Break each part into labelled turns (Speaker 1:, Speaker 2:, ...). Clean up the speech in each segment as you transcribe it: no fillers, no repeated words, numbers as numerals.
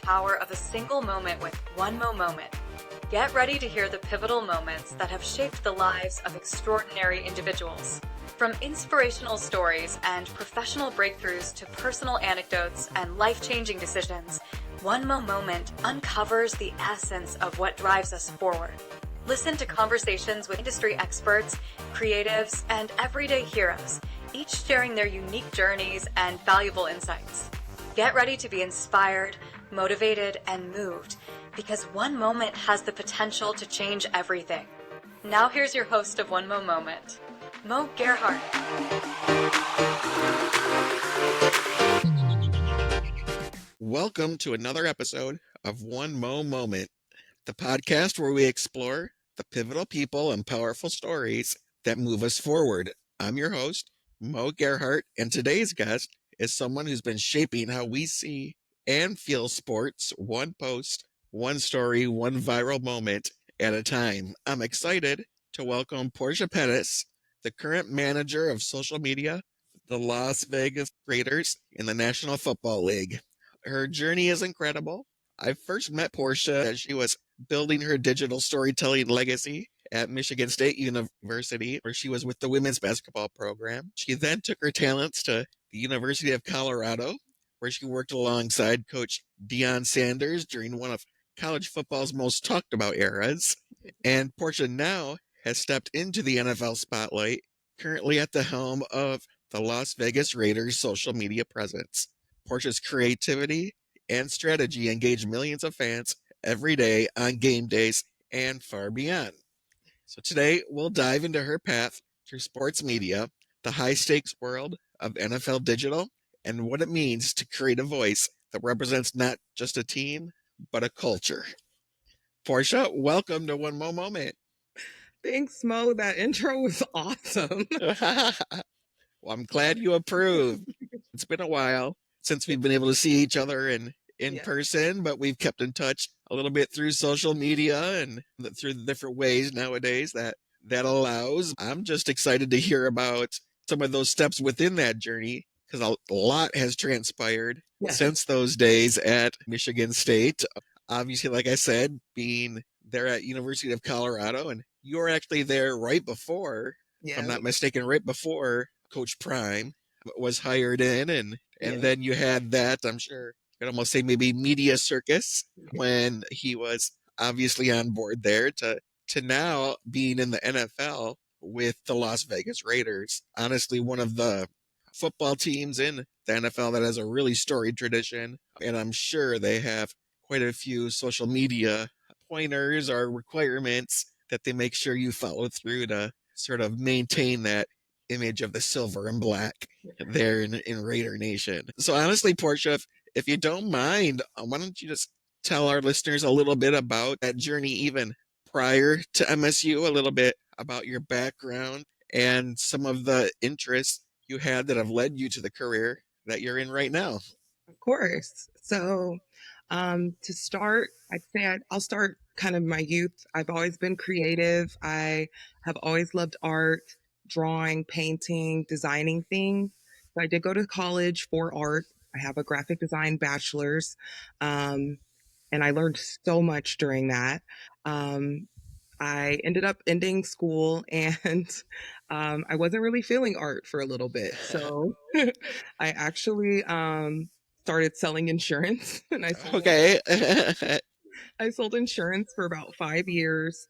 Speaker 1: power of a single moment with One Mo Moment. Get ready to hear the pivotal moments that have shaped the lives of extraordinary individuals. From inspirational stories and professional breakthroughs to personal anecdotes and life-changing decisions, One Mo Moment uncovers the essence of what drives us forward. Listen to conversations with industry experts, creatives, and everyday heroes, each sharing their unique journeys and valuable insights. Get ready to be inspired, motivated, and moved, because one moment has the potential to change everything. Now here's your host of One Mo Moment, Mo Gerhardt.
Speaker 2: Welcome to another episode of One Mo Moment, the podcast where we explore the pivotal people and powerful stories that move us forward. I'm your host, Mo Gerhardt, and today's guest is someone who's been shaping how we see and feel sports, one post, one story, one viral moment at a time. I'm excited to welcome Portia Pettis, the current manager of social media, the Las Vegas Raiders in the National Football League. Her journey is incredible. I first met Portia as she was building her digital storytelling legacy at Michigan State University, where she was with the women's basketball program. She then took her talents to the University of Colorado, where she worked alongside Coach Deion Sanders during one of college football's most talked about eras. And Portia now has stepped into the NFL spotlight, currently at the helm of the Las Vegas Raiders' social media presence. Portia's creativity and strategy engage millions of fans every day on game days and far beyond. So today we'll dive into her path through sports media, the high-stakes world of NFL digital, and what it means to create a voice that represents not just a team, but a culture. Portia, welcome to One Mo Moment.
Speaker 3: Thanks, Mo. That intro was awesome.
Speaker 2: Well, I'm glad you approve. It's been a while since we've been able to see each other in person, but we've kept in touch a little bit through social media and through the different ways nowadays that allows. I'm just excited to hear about some of those steps within that journey, because a lot has transpired since those days at Michigan State. Obviously, like I said, being there at University of Colorado, and you were actually there right before, if I'm not mistaken, right before Coach Prime was hired in, and then you had that, I'm sure you could almost say maybe media circus when he was obviously on board there to now being in the NFL with the Las Vegas Raiders. Honestly, one of the football teams in the NFL that has a really storied tradition, and I'm sure they have quite a few social media pointers or requirements that they make sure you follow through to sort of maintain that image of the silver and black there in Raider Nation. So honestly, Portia, if you don't mind, why don't you just tell our listeners a little bit about that journey even prior to MSU, a little bit about your background and some of the interests you had that have led you to the career that you're in right now.
Speaker 3: Of course. So to start, I'd say I'll start kind of my youth. I've always been creative. I have always loved art, drawing, painting, designing things. So I did go to college for art. I have a graphic design bachelor's, and I learned so much during that. I ended up ending school, and I wasn't really feeling art for a little bit. So I actually started selling insurance. And I sold insurance for about 5 years.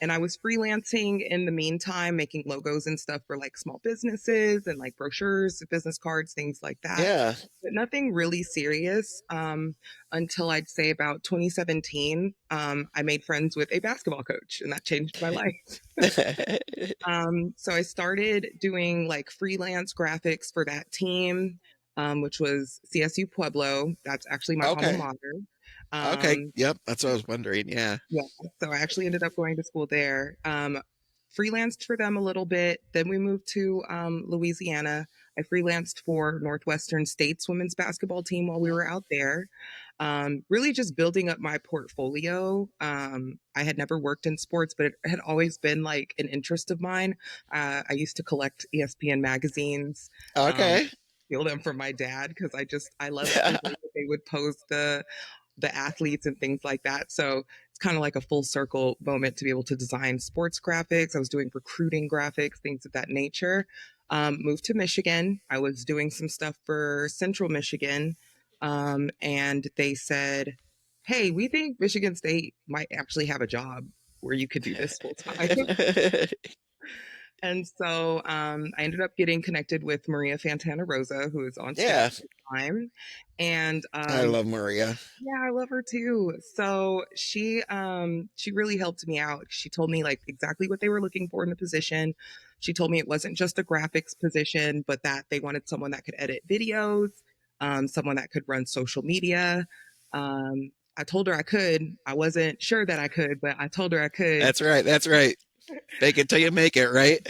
Speaker 3: And I was freelancing in the meantime, making logos and stuff for like small businesses and like brochures, business cards, things like that.
Speaker 2: Yeah.
Speaker 3: But nothing really serious until I'd say about 2017. I made friends with a basketball coach, and that changed my life. So I started doing like freelance graphics for that team, which was CSU Pueblo. That's actually my alma mater.
Speaker 2: Yep, that's what I was wondering. Yeah.
Speaker 3: So I actually ended up going to school there. Freelanced for them a little bit. Then we moved to Louisiana. I freelanced for Northwestern State's women's basketball team while we were out there. Really just building up my portfolio. I had never worked in sports, but it had always been like an interest of mine. I used to collect ESPN magazines. Steal them from my dad because I love everything that they would post the athletes and things like that. So it's kind of like a full circle moment to be able to design sports graphics. I was doing recruiting graphics, things of that nature. Moved to Michigan. I was doing some stuff for Central Michigan. And they said, hey, we think Michigan State might actually have a job where you could do this full time. And so I ended up getting connected with Maria Fantana Rosa, who is on staff
Speaker 2: Yeah,
Speaker 3: at the time. And
Speaker 2: I love Maria.
Speaker 3: yeah, I love her too. So she really helped me out. She told me like exactly what they were looking for in the position. She told me it wasn't just a graphics position, but that they wanted someone that could edit videos, someone that could run social media. I told her I could. I wasn't sure that I could, but I told her I could.
Speaker 2: That's right. That's right. Fake it till you make it, right?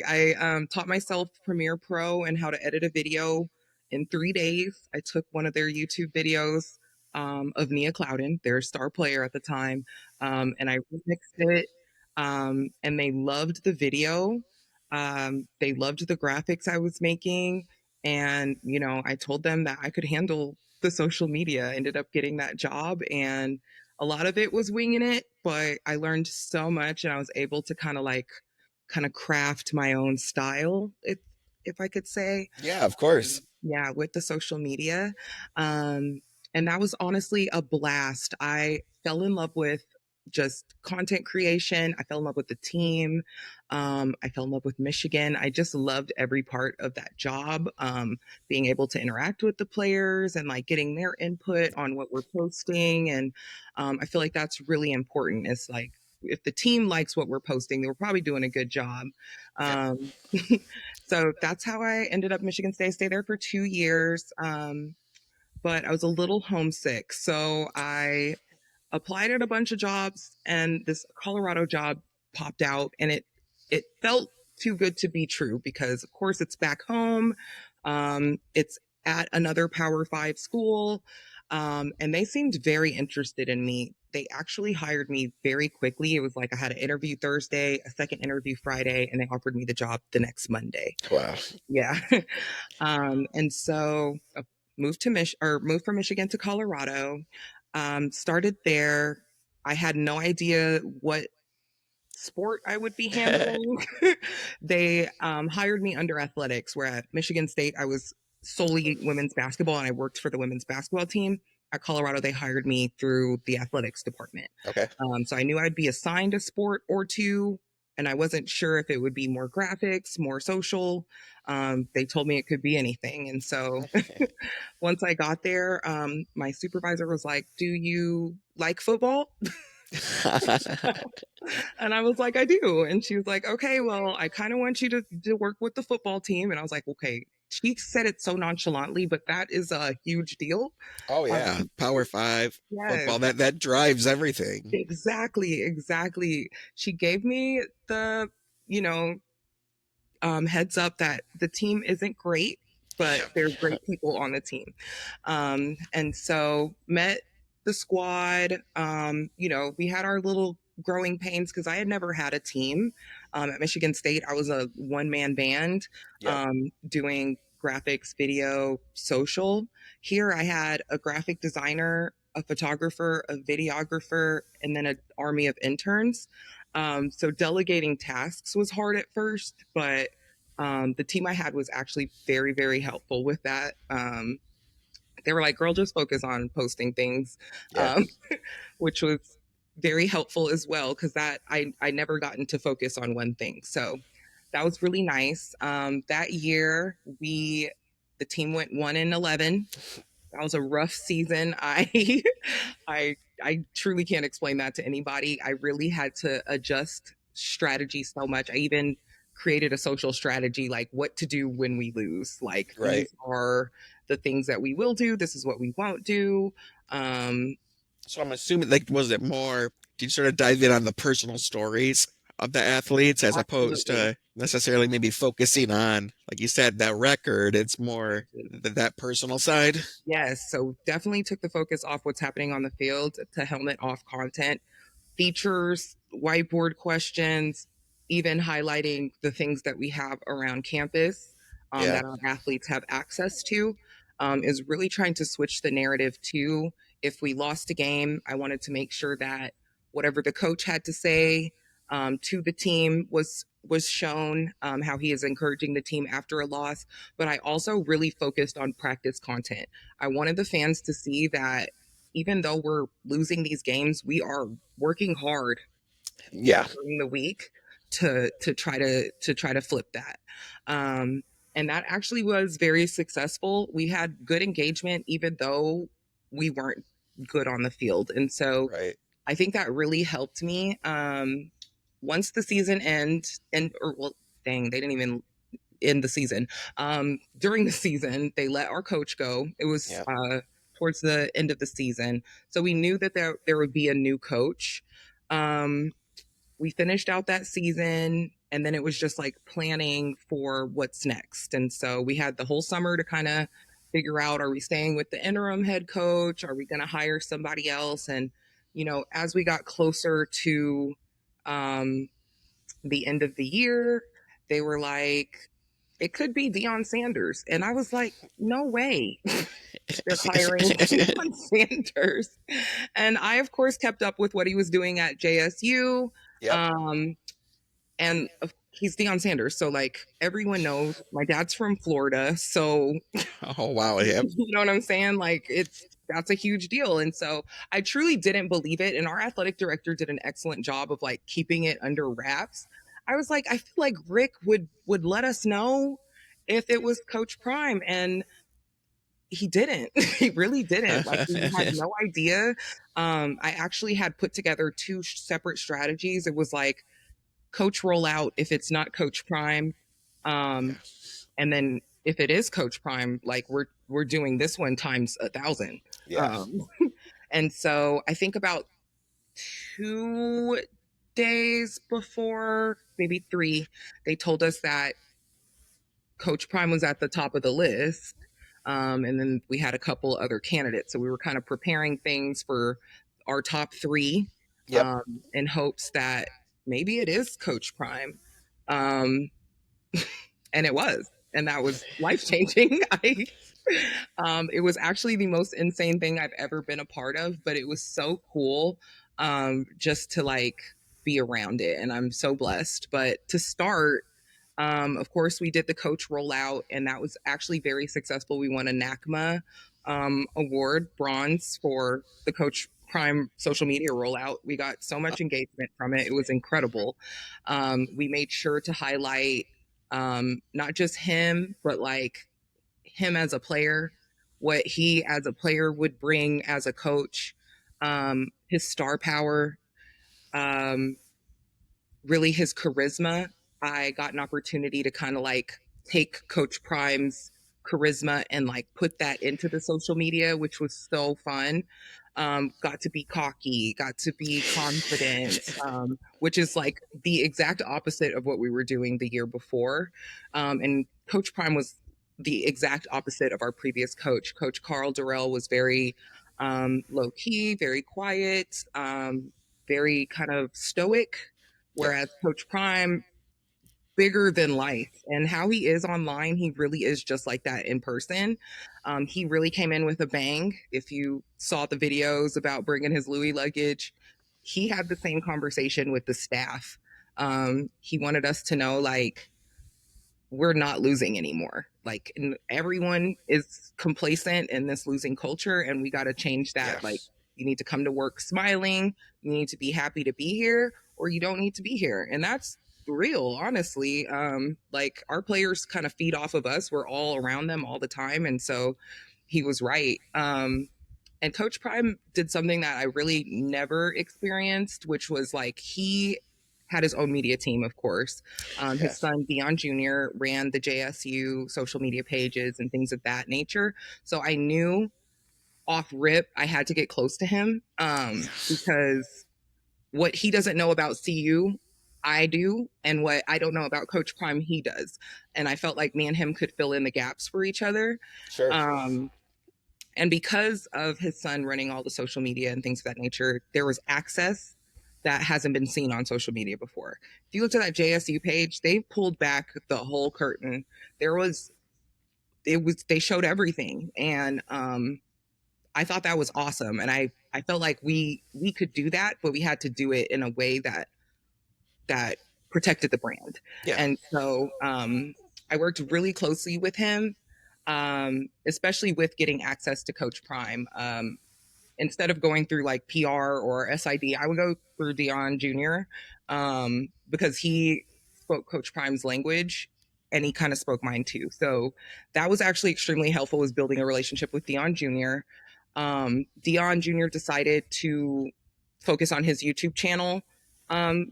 Speaker 3: I taught myself Premiere Pro and how to edit a video in 3 days. I took one of their YouTube videos of Nia Clouden, their star player at the time, and I remixed it. And they loved the video. They loved the graphics I was making. And, you know, I told them that I could handle the social media. I ended up getting that job, and a lot of it was winging it, but I learned so much and I was able to kind of craft my own style, if I could say.
Speaker 2: Yeah, of course.
Speaker 3: Yeah, with the social media. Um, and that was honestly a blast. I fell in love with just content creation. I fell in love with the team. I fell in love with Michigan. I just loved every part of that job. Being able to interact with the players and like getting their input on what we're posting. And I feel like that's really important. It's like if the team likes what we're posting, they were probably doing a good job.
Speaker 2: Yeah.
Speaker 3: So that's how I ended up Michigan State. I stayed there for 2 years, but I was a little homesick. So I applied at a bunch of jobs, and this Colorado job popped out, and it felt too good to be true because, of course, it's back home. It's at another Power Five school, and they seemed very interested in me. They actually hired me very quickly. It was like I had an interview Thursday, a second interview Friday, and they offered me the job the next Monday.
Speaker 2: Wow.
Speaker 3: Yeah. And so moved to moved from Michigan to Colorado. Started there. I had no idea what sport I would be handling. They hired me under athletics, where at Michigan State I was solely women's basketball and I worked for the women's basketball team. At Colorado, they hired me through the athletics department.
Speaker 2: Okay.
Speaker 3: So I knew I'd be assigned a sport or two, and I wasn't sure if it would be more graphics, more social. They told me it could be anything. And so once I got there, my supervisor was like, "Do you like football?" And I was like, "I do." And she was like, "Okay, well, I kind of want you to work with the football team." And I was like, "Okay." She said it so nonchalantly, but that is a huge deal.
Speaker 2: Oh yeah, Power Five
Speaker 3: Yes,
Speaker 2: football. That drives everything.
Speaker 3: exactly. She gave me the, you know, heads up that the team isn't great, but there's great people on the team. And so met the squad. You know, we had our little growing pains because I had never had a team. At Michigan State, I was a one-man band
Speaker 2: Yep.
Speaker 3: doing graphics, video, social. Here I had a graphic designer, a photographer, a videographer, and then an army of interns. So delegating tasks was hard at first, but the team I had was actually very, very helpful with that. They were like, "Girl, just focus on posting things,"
Speaker 2: Yeah.
Speaker 3: which was very helpful as well because that I never gotten to focus on one thing. So that was really nice. That year the team went 1-11. That was a rough season. I truly can't explain that to anybody. I really had to adjust strategy so much. I even created a social strategy, like what to do when we lose. Like
Speaker 2: Right.
Speaker 3: these are the things that we will do. This is what we won't do.
Speaker 2: So I'm assuming, like, was it more? Did you sort of dive in on the personal stories of the athletes as opposed
Speaker 3: Absolutely.
Speaker 2: to necessarily maybe focusing on, like you said, that record? It's more that personal side.
Speaker 3: Yes. So definitely took the focus off what's happening on the field to helmet off content, features, whiteboard questions, even highlighting the things that we have around campus
Speaker 2: Yeah.
Speaker 3: that our athletes have access to. is really trying to switch the narrative to, if we lost a game, I wanted to make sure that whatever the coach had to say to the team was shown, how he is encouraging the team after a loss. But I also really focused on practice content. I wanted the fans to see that even though we're losing these games, we are working hard
Speaker 2: Yeah.
Speaker 3: during the week to try to flip that. Um, and that actually was very successful. We had good engagement, even though we weren't good on the field. And so
Speaker 2: Right.
Speaker 3: I think that really helped me. Once the season or well, dang, they didn't even end the season. During the season, they let our coach go. It was
Speaker 2: Yeah.
Speaker 3: towards the end of the season, so we knew that there would be a new coach. We finished out that season, and then it was just like planning for what's next. And so we had the whole summer to kind of figure out, are we staying with the interim head coach? Are we going to hire somebody else? And, as we got closer to um, the end of the year, they were like, it could be Deion Sanders. And I was like, no way. They're hiring Deion Sanders. And I, of course, kept up with what he was doing at JSU.
Speaker 2: Yep.
Speaker 3: And he's Deion Sanders. So, like, everyone knows my dad's from Florida. So,
Speaker 2: Oh, wow. Yep.
Speaker 3: you know what I'm saying? Like, that's a huge deal. And so I truly didn't believe it. And our athletic director did an excellent job of like keeping it under wraps. I was like, I feel like Rick would let us know if it was Coach Prime. And he didn't. He really didn't. Like, we had no idea. I actually had put together two separate strategies. It was like coach rollout if it's not Coach Prime. And then if it is Coach Prime, like we're doing this one times 1,000.
Speaker 2: Yeah.
Speaker 3: And so I think about 2 days before, maybe 3, they told us that Coach Prime was at the top of the list. And then we had a couple other candidates. So we were kind of preparing things for our top 3
Speaker 2: Yep.
Speaker 3: in hopes that maybe it is Coach Prime. And it was. And that was life changing. It was actually the most insane thing I've ever been a part of, but it was so cool just to like be around it. And I'm so blessed. But to start, of course, we did the coach rollout, and that was actually very successful. We won a NACMA award, bronze, for the Coach Prime social media rollout. We got so much engagement from it. It was incredible. We made sure to highlight not just him, but like him as a player, what he as a player would bring as a coach, his star power, um, really his charisma. I got an opportunity to kind of like take Coach Prime's charisma and like put that into the social media, which was so fun. Got to be cocky, got to be confident, which is like the exact opposite of what we were doing the year before. And Coach Prime was the exact opposite of our previous coach. Coach Carl Durrell was very low key, very quiet, very kind of stoic,
Speaker 2: Yep.
Speaker 3: whereas Coach Prime, bigger than life. And how he is online, he really is just like that in person. He really came in with a bang. If you saw the videos about bringing his Louis luggage, he had the same conversation with the staff. He wanted us to know, like, we're not losing anymore. Like, everyone is complacent in this losing culture, and we got to change that.
Speaker 2: Yes.
Speaker 3: Like, you need to come to work smiling, you need to be happy to be here, or you don't need to be here. And that's real, honestly. Like, our players kind of feed off of us. We're all around them all the time. And so he was right. And Coach Prime did something that I really never experienced, which was like, he had his own media team, of course. His
Speaker 2: Yes.
Speaker 3: son, Deion Jr., ran the JSU social media pages and things of that nature. So I knew off rip I had to get close to him, because what he doesn't know about CU, I do, and what I don't know about Coach Prime, he does. And I felt like me and him could fill in the gaps for each other.
Speaker 2: Sure.
Speaker 3: And because of his son running all the social media and things of that nature, there was access that hasn't been seen on social media before. If you looked at that JSU page, they pulled back the whole curtain. There was they showed everything. And I thought that was awesome. And I felt like we could do that, but we had to do it in a way that protected the brand.
Speaker 2: Yeah.
Speaker 3: And so I worked really closely with him, especially with getting access to Coach Prime. Instead of going through like PR or SID, I would go through Dion Jr. Because he spoke Coach Prime's language and he kind of spoke mine too. So that was actually extremely helpful, was building a relationship with Dion Jr. Dion Jr. decided to focus on his YouTube channel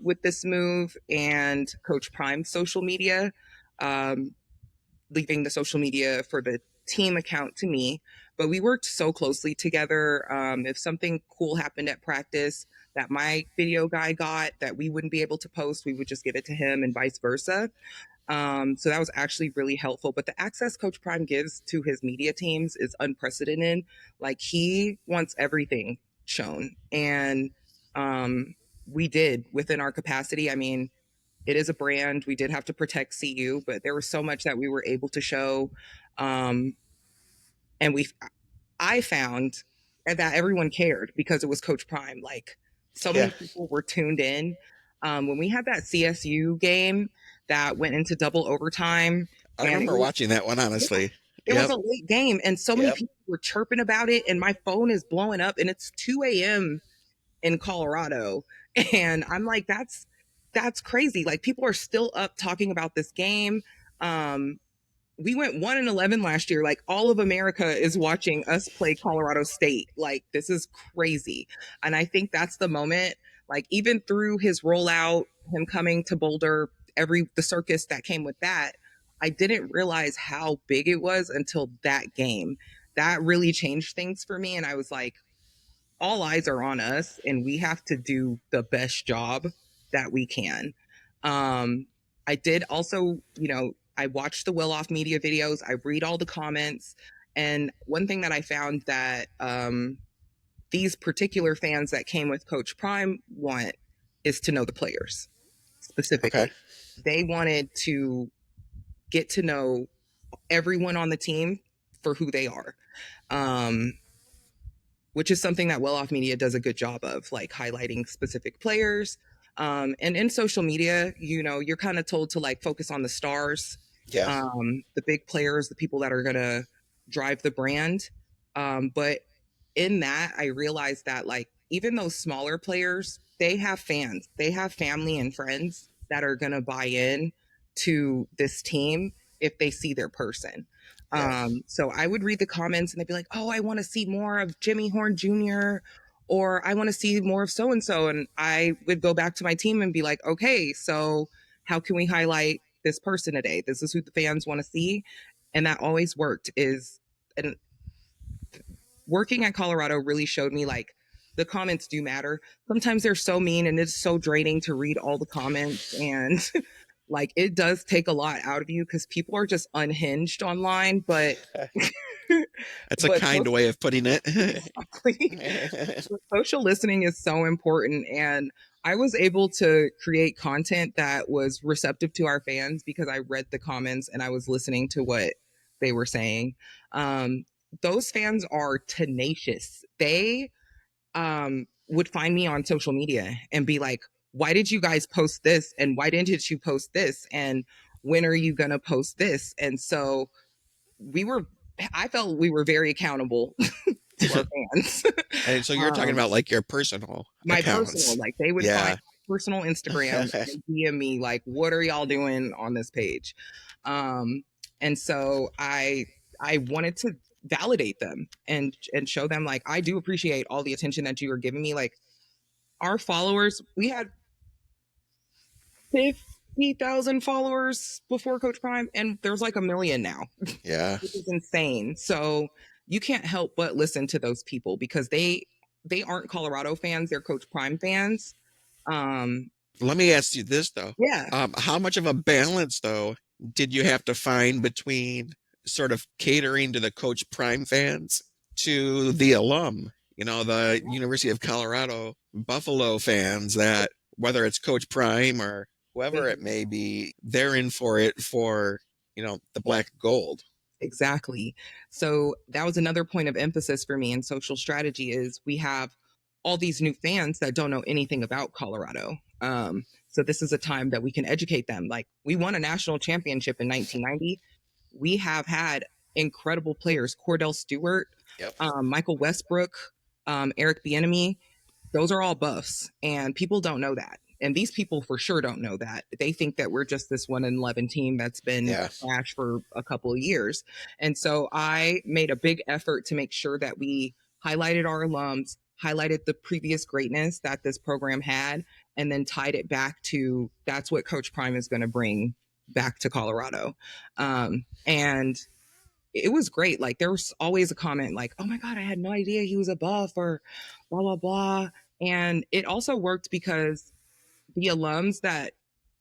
Speaker 3: with this move and Coach Prime's social media, um, leaving the social media for the team account to me. But we worked so closely together. If something cool happened at practice that my video guy got that we wouldn't be able to post, we would just give it to him and vice versa. So that was actually really helpful. But the access Coach Prime gives to his media teams is unprecedented. Like, he wants everything shown. And we did within our capacity. I mean, it is a brand. We did have to protect CU, but there was so much that we were able to show. Um, and I found that everyone cared because it was Coach Prime. Like, so
Speaker 2: Yeah.
Speaker 3: many people were tuned in. When we had that CSU game that went into double overtime,
Speaker 2: I
Speaker 3: and
Speaker 2: remember watching that one, honestly.
Speaker 3: it was
Speaker 2: Yep.
Speaker 3: a late game, and so many
Speaker 2: Yep.
Speaker 3: people were chirping about it, and my phone is blowing up, and it's 2 a.m. in Colorado, and I'm like, that's crazy. Like, people are still up talking about this game. We went 1-11 last year. Like, all of America is watching us play Colorado State. Like, this is crazy. And I think that's the moment, like, even through his rollout, him coming to Boulder, the circus that came with that, I didn't realize how big it was until that game. That really changed things for me. And I was like, all eyes are on us and we have to do the best job that we can. I did also, I watched the Well Off Media videos, I read all the comments. And one thing that I found that these particular fans that came with Coach Prime want is to know the players specifically.
Speaker 2: Okay.
Speaker 3: They wanted to get to know everyone on the team for who they are. Which is something that Well Off Media does a good job of, like highlighting specific players. And in social media, you're kind of told to like focus on the stars,
Speaker 2: Yeah.
Speaker 3: the big players, the people that are going to drive the brand. But in that, I realized that like even those smaller players, they have fans, they have family and friends that are going to buy in to this team if they see their person.
Speaker 2: Yeah.
Speaker 3: So I would read the comments and they'd be like, oh, I want to see more of Jimmy Horn Jr. or I want to see more of so and so. And I would go back to my team and be like, okay, so how can we highlight this person today? This is who the fans want to see. And that always worked. And working at Colorado really showed me like the comments do matter. Sometimes they're so mean and it's so draining to read all the comments, and like it does take a lot out of you because people are just unhinged online. But
Speaker 2: That's a kind way of putting it.
Speaker 3: social listening is so important. And I was able to create content that was receptive to our fans because I read the comments and I was listening to what they were saying. Those fans are tenacious. They would find me on social media and be like, why did you guys post this? And why didn't you post this? And when are you going to post this? And so I felt we were very accountable to our fans.
Speaker 2: And so you're talking about like your personal
Speaker 3: My
Speaker 2: accounts.
Speaker 3: personal, like they would
Speaker 2: Yeah.
Speaker 3: find personal Instagram and DM me like, what are y'all doing on this page? And so I wanted to validate them and show them like I do appreciate all the attention that you are giving me. Like, our followers, we had 50,000 followers before Coach Prime, and there's like 1 million now.
Speaker 2: Yeah.
Speaker 3: Which is insane. So you can't help but listen to those people because they aren't Colorado fans, they're Coach Prime fans.
Speaker 2: Let me ask you this though.
Speaker 3: Yeah.
Speaker 2: How much of a balance though did you have to find between sort of catering to the Coach Prime fans to the alum, the University of Colorado Buffalo fans that whether it's Coach Prime or whoever it may be, they're in for it for, the black gold.
Speaker 3: Exactly. So that was another point of emphasis for me in social strategy is we have all these new fans that don't know anything about Colorado. So this is a time that we can educate them. Like we won a national championship in 1990. We have had incredible players, Cordell Stewart,
Speaker 2: Yep.
Speaker 3: Michael Westbrook, Eric Bieniemy. Those are all buffs, and people don't know that. And these people for sure don't know that. They think that we're just this 1-11 team that's been
Speaker 2: Yeah.
Speaker 3: trash for a couple of years. And so I made a big effort to make sure that we highlighted our alums, highlighted the previous greatness that this program had, and then tied it back to that's what Coach Prime is going to bring back to Colorado. And it was great. Like there was always a comment like, "Oh my God, I had no idea he was a buff," or blah blah blah. And it also worked because the alums that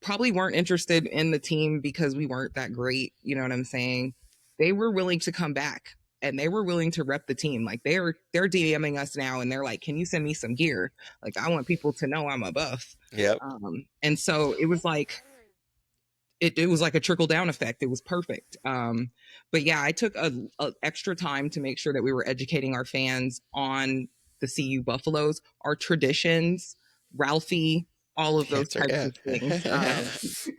Speaker 3: probably weren't interested in the team because we weren't that great, you know what I'm saying? They were willing to come back and they were willing to rep the team. Like they're DMing us now and they're like, "Can you send me some gear? Like I want people to know I'm a buff."
Speaker 2: Yep.
Speaker 3: And so it was like it was like a trickle down effect. It was perfect. But yeah, I took a extra time to make sure that we were educating our fans on the CU Buffaloes, our traditions, Ralphie, all of those
Speaker 2: Cancer,
Speaker 3: types
Speaker 2: yeah.
Speaker 3: of things.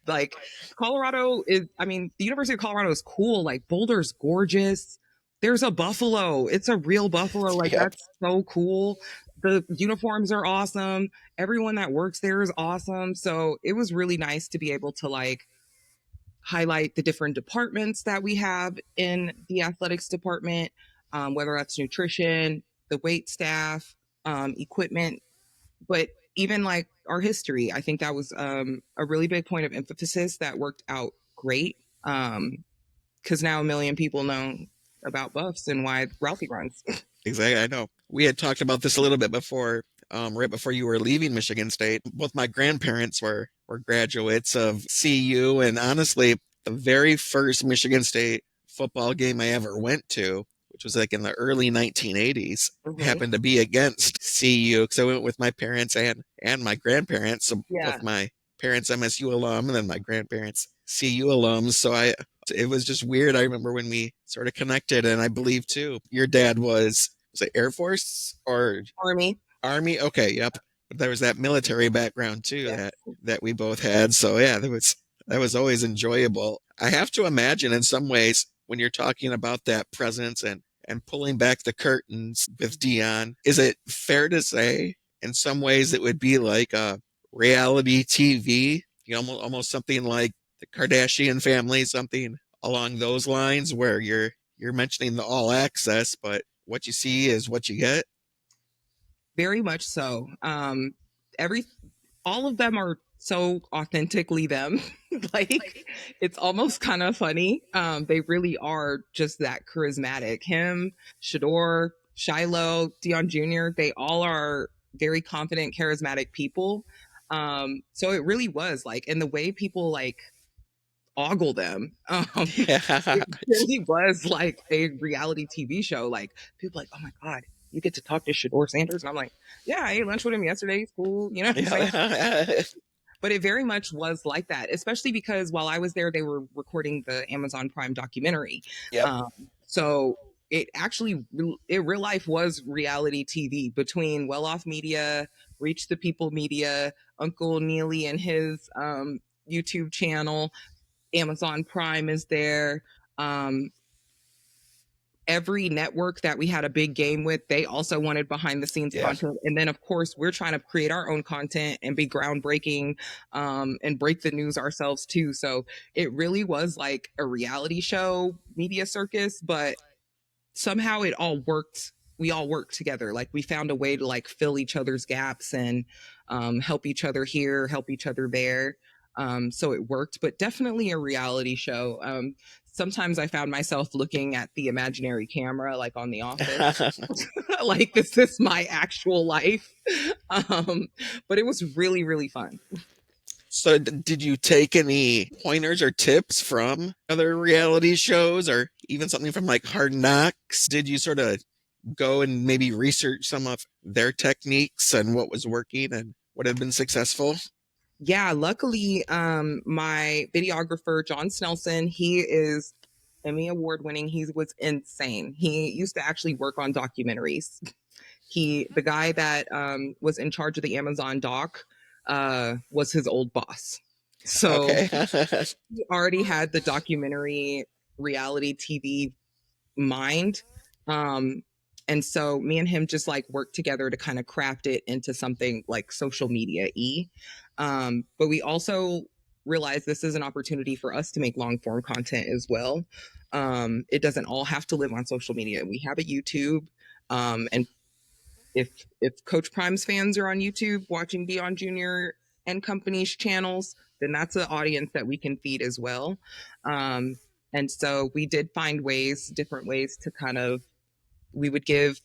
Speaker 3: Like Colorado is, I mean, the University of Colorado is cool. Like Boulder's gorgeous. There's a buffalo. It's a real buffalo. Like
Speaker 2: Yep.
Speaker 3: that's so cool. The uniforms are awesome. Everyone that works there is awesome. So it was really nice to be able to like highlight the different departments that we have in the athletics department, whether that's nutrition, the weight staff, equipment, but even like our history. I think that was a really big point of emphasis that worked out great because now a million people know about buffs and why Ralphie runs.
Speaker 2: Exactly. I know. We had talked about this a little bit before, right before you were leaving Michigan State. Both my grandparents were graduates of CU, and honestly, the very first Michigan State football game I ever went to, which was like in the early 1980s, happened to be against CU. So I went with my parents and my grandparents. So
Speaker 3: Yeah.
Speaker 2: both my parents MSU alum and then my grandparents CU alums. So it was just weird. I remember when we sort of connected, and I believe too, your dad was it Air Force or
Speaker 3: Army.
Speaker 2: Army? Okay, yep. But there was that military background too
Speaker 3: Yes.
Speaker 2: that we both had. So yeah, that was always enjoyable. I have to imagine in some ways when you're talking about that presence and pulling back the curtains with Dion, is it fair to say in some ways it would be like a reality TV? You know, almost something like the Kardashian family, something along those lines where you're mentioning the all access, but what you see is what you get.
Speaker 3: Very much so. All of them are so authentically them. Like it's almost kind of funny. They really are just that charismatic. Him, Shador, Shiloh, Dion Jr., they all are very confident, charismatic people. So it really was like, and the way people like ogle them.
Speaker 2: Yeah.
Speaker 3: It really was like a reality TV show. Like people like, "Oh my God, you get to talk to Shador Sanders." And I'm like, "Yeah, I ate lunch with him yesterday. He's cool." You know what I'm saying?
Speaker 2: Yeah.
Speaker 3: But it very much was like that, especially because while I was there, they were recording the Amazon Prime documentary.
Speaker 2: Yep.
Speaker 3: So it actually, in real life was reality TV between Well Off Media, Reach the People Media, Uncle Neely and his YouTube channel. Amazon Prime is there. Every network that we had a big game with, they also wanted behind the scenes content. And then, of course, we're trying to create our own content and be groundbreaking and break the news ourselves, too. So it really was like a reality show, media circus, but somehow it all worked. We all worked together. Like we found a way to like fill each other's gaps and help each other here, help each other there. So it worked, but definitely a reality show. Sometimes I found myself looking at the imaginary camera, like on The Office, like this is my actual life. But it was really, really fun.
Speaker 2: So did you take any pointers or tips from other reality shows or even something from like Hard Knocks? Did you sort of go and maybe research some of their techniques and what was working and what had been successful?
Speaker 3: Yeah, luckily, my videographer, John Snelson, he is Emmy award winning. He was insane. He used to actually work on documentaries. The guy that was in charge of the Amazon doc was his old boss. So
Speaker 2: Okay.
Speaker 3: he already had the documentary reality TV mind. Um, and so me and him just like worked together to kind of craft it into something like social media y. But we also realized this is an opportunity for us to make long form content as well. It doesn't all have to live on social media. We have a YouTube. And if Coach Prime's fans are on YouTube watching Beyond Junior and company's channels, then that's an audience that we can feed as well. Um, and so we did find different ways to kind of, we would give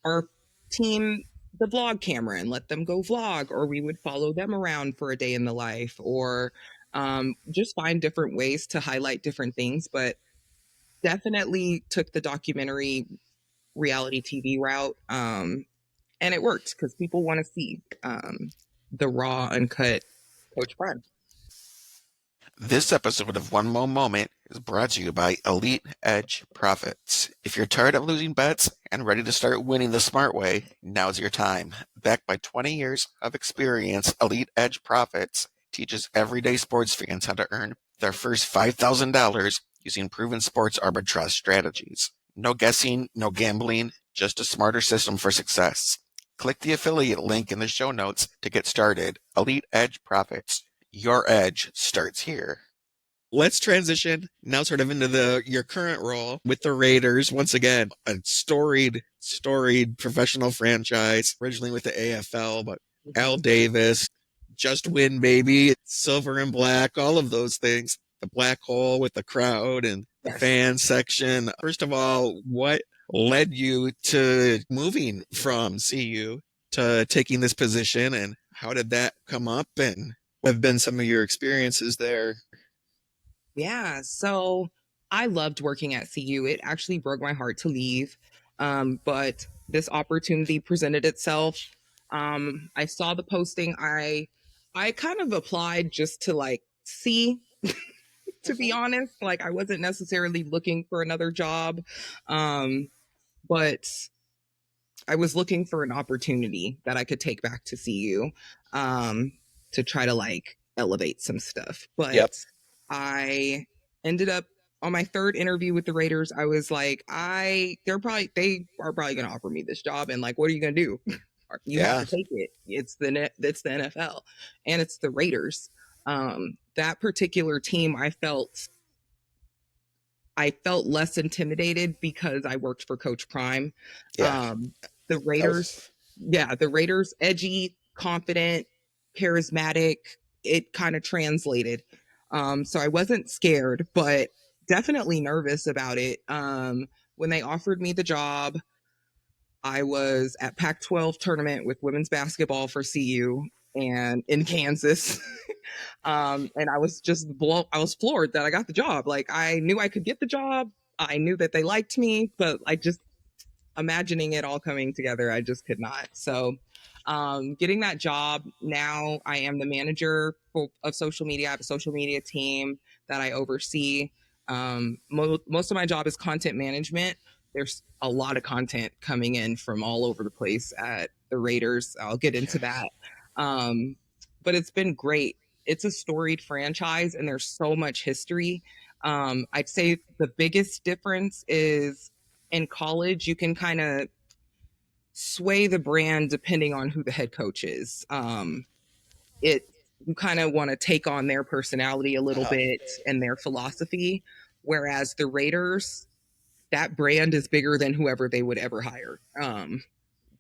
Speaker 3: our team the vlog camera and let them go vlog, or we would follow them around for a day in the life, or just find different ways to highlight different things. But definitely took the documentary reality TV route. And it worked because people want to see the raw, uncut Coach Prime.
Speaker 2: This episode of One Mo Moment is brought to you by Elite Edge Profits. If you're tired of losing bets and ready to start winning the smart way, now's your time. Backed by 20 years of experience, Elite Edge Profits teaches everyday sports fans how to earn their first $5,000 using proven sports arbitrage strategies. No guessing, no gambling, just a smarter system for success. Click the affiliate link in the show notes to get started. Elite Edge Profits. Your edge starts here. Let's transition now sort of into your current role with the Raiders. Once again, a storied professional franchise, originally with the AFL, but Al Davis, just win, baby, silver and black, all of those things. The black hole with the crowd and the
Speaker 3: Yes.
Speaker 2: fan section. First of all, what led you to moving from CU to taking this position, and how did that come up, and what have been some of your experiences there?
Speaker 3: Yeah. So I loved working at CU. It actually broke my heart to leave. But this opportunity presented itself. I saw the posting. I kind of applied just to like see, to be honest. Like I wasn't necessarily looking for another job. But I was looking for an opportunity that I could take back to CU to try to like elevate some stuff.
Speaker 2: Yep.
Speaker 3: But I ended up on my third interview with the Raiders. I was like, they are probably going to offer me this job, and like, what are you going to do? You have
Speaker 2: Yeah.
Speaker 3: to take it. It's the NFL, and it's the Raiders. That particular team, I felt less intimidated because I worked for Coach Prime.
Speaker 2: Yeah.
Speaker 3: The Raiders,
Speaker 2: Was,
Speaker 3: the Raiders, edgy, confident, charismatic. It kind of translated. So I wasn't scared, but definitely nervous about it. When they offered me the job, I was at Pac-12 tournament with women's basketball for CU and in Kansas. And I was I was floored that I got the job. Like I knew I could get the job. I knew that they liked me, but I just imagining it all coming together, I just could not. So getting that job, now I am the manager of social media. I have a social media team that I oversee. Most of my job is content management. There's a lot of content coming in from all over the place at the Raiders. I'll get into that. Um, but it's been great. It's a storied franchise and there's so much history. I'd say the biggest difference is in college, you can kind of sway the brand depending on who the head coach is. It You kind of want to take on their personality a little bit and their philosophy, whereas the Raiders, that brand is bigger than whoever they would ever hire.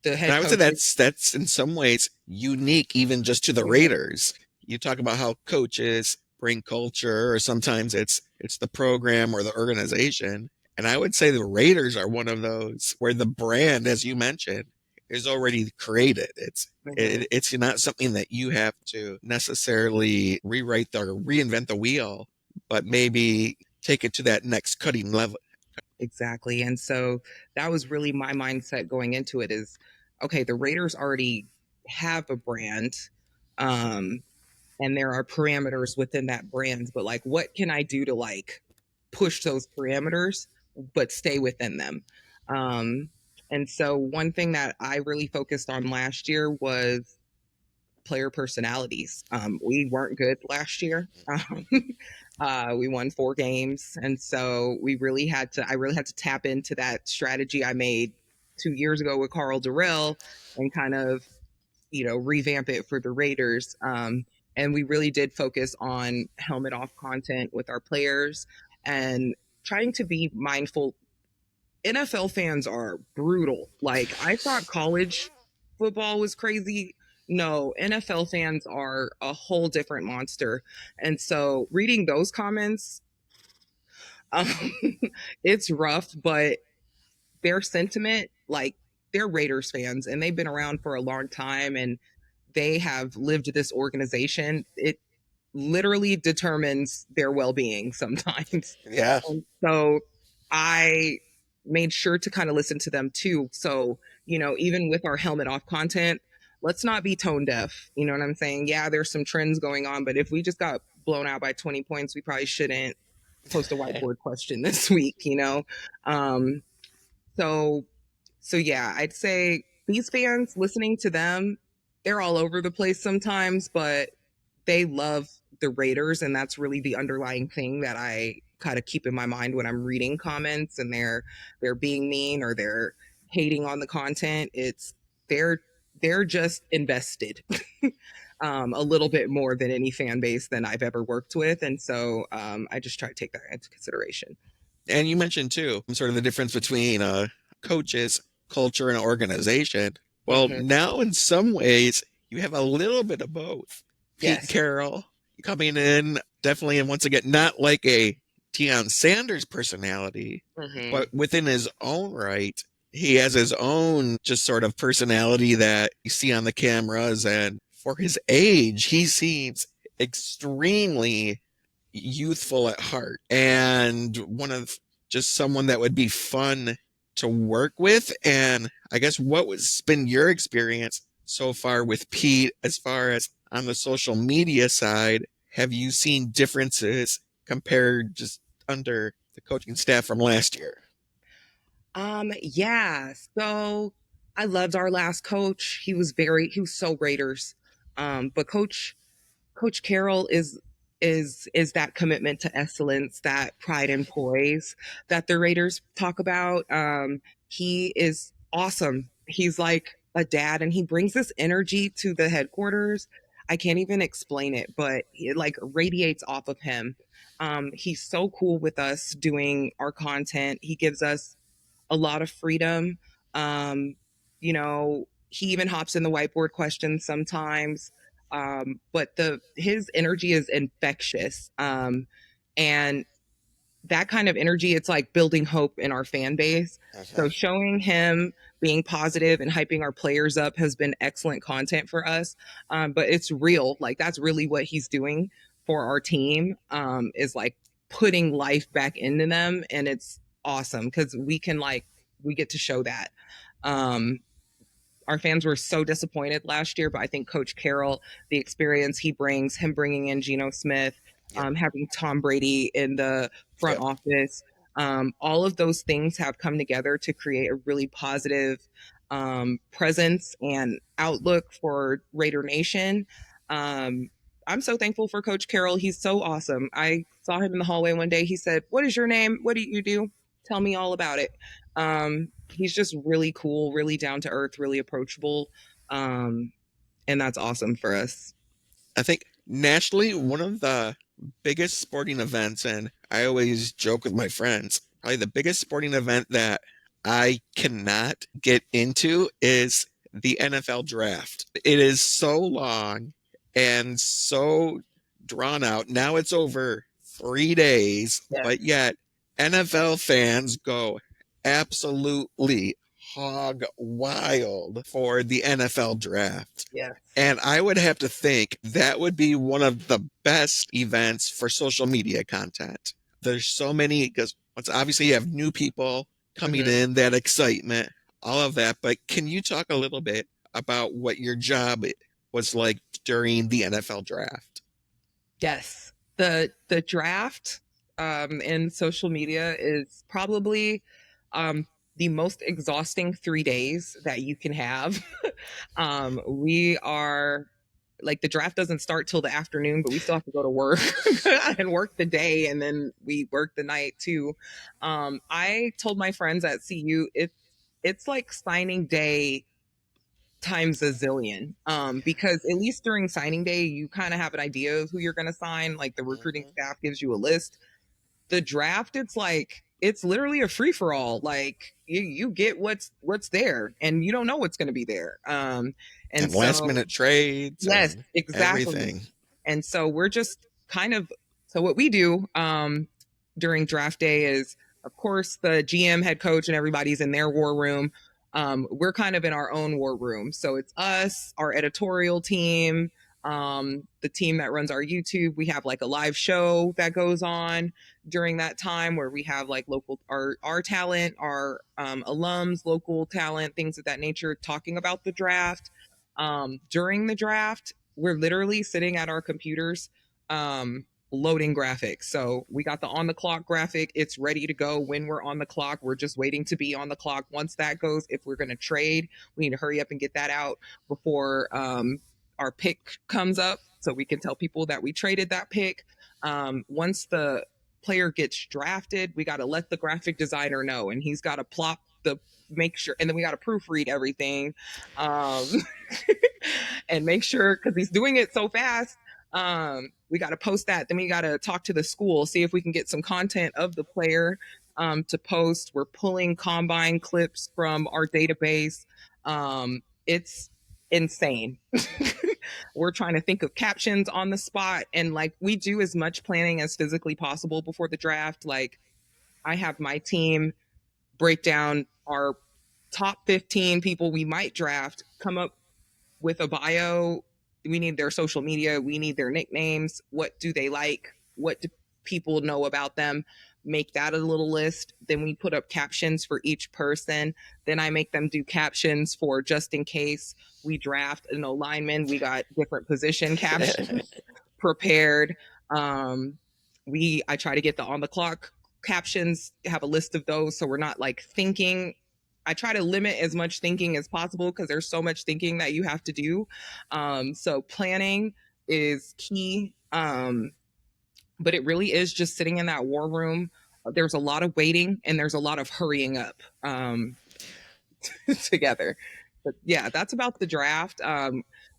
Speaker 3: The
Speaker 2: and
Speaker 3: head
Speaker 2: I would say
Speaker 3: coach is,
Speaker 2: that's in some ways unique, even just to the Raiders. You talk about how coaches bring culture, or sometimes it's the program or the organization. And I would say the Raiders are one of those where the brand, as you mentioned, is already created. It's not something that you have to necessarily rewrite or reinvent the wheel, but maybe take it to that next cutting level.
Speaker 3: exactly. And so that was really my mindset going into it is, okay, the Raiders already have a brand. And there are parameters within that brand, but like, what can I do to like push those parameters, but stay within them. And so one thing that I really focused on last year was player personalities. We weren't good last year. We won 4 games, and so we really had to. I really had to tap into that strategy I made 2 years ago with Carl Durrell, and kind of revamp it for the Raiders. And we really did focus on helmet off content with our players and trying to be mindful. NFL fans are brutal. Like, I thought college football was crazy. No, NFL fans are a whole different monster. And so reading those comments, um, it's rough, but their sentiment, like, they're Raiders fans and they've been around for a long time and they have lived this organization. It literally determines their well-being sometimes.
Speaker 2: Yeah.
Speaker 3: And so I made sure to kind of listen to them too. So, even with our helmet off content, let's not be tone deaf. You know what I'm saying? Yeah, there's some trends going on, but if we just got blown out by 20 points, we probably shouldn't post a whiteboard question this week. Um, so so yeah, I'd say these fans, listening to them, they're all over the place sometimes, but they love the Raiders, and that's really the underlying thing that I kind of keep in my mind when I'm reading comments and they're being mean or they're hating on the content. It's they're they're just invested a little bit more than any fan base than I've ever worked with, and so I just try to take that into consideration.
Speaker 2: And you mentioned too, sort of the difference between coaches, culture, and organization. Well,
Speaker 3: Hmm.
Speaker 2: now in some ways, you have a little bit of both. Pete
Speaker 3: Yes.
Speaker 2: Carroll coming in, definitely, and once again, not like a Deion Sanders personality,
Speaker 3: Hmm.
Speaker 2: but within his own right, he has his own just sort of personality that you see on the cameras. And for his age, he seems extremely youthful at heart and one of just someone that would be fun to work with. And I guess what was been your experience so far with Pete as far as on the social media side? Have you seen differences compared just under the coaching staff from last year?
Speaker 3: Yeah. So I loved our last coach. He was so Raiders. But Coach Carroll is that commitment to excellence, that pride and poise that the Raiders talk about. He is awesome. He's like a dad, and he brings this energy to the headquarters. I can't even explain it, but it like radiates off of him. He's so cool with us doing our content. He gives us a lot of freedom. Um, he even hops in the whiteboard questions sometimes. But the his energy is infectious. And that kind of energy, it's like building hope in our fan base. So showing him being positive and hyping our players up has been excellent content for us. But it's real. Like, that's really what he's doing for our team, is like putting life back into them. And it's awesome because we get to show that. Um, our fans were so disappointed last year, but I think Coach Carroll, the experience he brings, him bringing in Geno Smith,
Speaker 2: Yep.
Speaker 3: having Tom Brady in the front
Speaker 2: Yep.
Speaker 3: office, all of those things have come together to create a really positive presence and outlook for Raider Nation. Um, I'm so thankful for Coach Carroll. He's so awesome. I saw him in the hallway one day. He said, "What is your name? What do you do? Tell me all about it." He's just really cool, really down to earth, really approachable. Um, and that's awesome for us.
Speaker 2: I think nationally, one of the biggest sporting events, and I always joke with my friends, probably the biggest sporting event that I cannot get into is the NFL draft. It is so long and so drawn out. Now it's over 3 days,
Speaker 3: Yeah.
Speaker 2: but yet NFL fans go absolutely hog wild for the NFL draft.
Speaker 3: Yeah.
Speaker 2: And I would have to think that would be one of the best events for social media content. There's so many, because obviously you have new people coming
Speaker 3: Mhm.
Speaker 2: in, that excitement, all of that. But can you talk a little bit about what your job was like during the NFL draft?
Speaker 3: Yes. The draft, in social media is probably the most exhausting 3 days that you can have. We are like, the draft doesn't start till the afternoon, but we still have to go to work and work the day, and then we work the night too. I told my friends at CU it's like signing day times a zillion. Because at least during signing day, you kind of have an idea of who you're going to sign. Like, the recruiting
Speaker 2: Mhm.
Speaker 3: staff gives you a list. The draft, it's like, it's literally a free for all. Like, you get what's there, and you don't know what's going to be there. And
Speaker 2: And last
Speaker 3: so
Speaker 2: minute trades
Speaker 3: yes,
Speaker 2: and
Speaker 3: exactly.
Speaker 2: everything.
Speaker 3: And so we're just kind of, so what we do during draft day is, of course, the GM, head coach, and everybody's in their war room. We're kind of in our own war room. So it's us, our editorial team, the team that runs our YouTube. We have like a live show that goes on during that time where we have like local, our talent, our alums, local talent, things of that nature, talking about the draft. During the draft, we're literally sitting at our computers, loading graphics. So we got the on the clock graphic. It's ready to go when we're on the clock. We're just waiting to be on the clock. Once that goes, if we're going to trade, we need to hurry up and get that out before our pick comes up so we can tell people that we traded that pick. Once the player gets drafted, we got to let the graphic designer know, and he's got to plop the, make sure, and then we got to proofread everything, and make sure, because he's doing it so fast. We got to post that. Then we got to talk to the school, see if we can get some content of the player to post. We're pulling combine clips from our database. It's insane. We're trying to think of captions on the spot, and like, we do as much planning as physically possible before the draft. Like, I have my team break down our top 15 people we might draft, come up with a bio. We need their social media. We need their nicknames. What do they like? What do people know about them? Make that a little list. Then we put up captions for each person. Then I make them do captions for, just in case we draft an O lineman, we got different position captions prepared. I try to get the on the clock captions, have a list of those, so we're not like thinking. I try to limit as much thinking as possible because there's so much thinking that you have to do. So planning is key. But it really is just sitting in that war room. There's a lot of waiting and there's a lot of hurrying up together. But yeah, that's about the draft.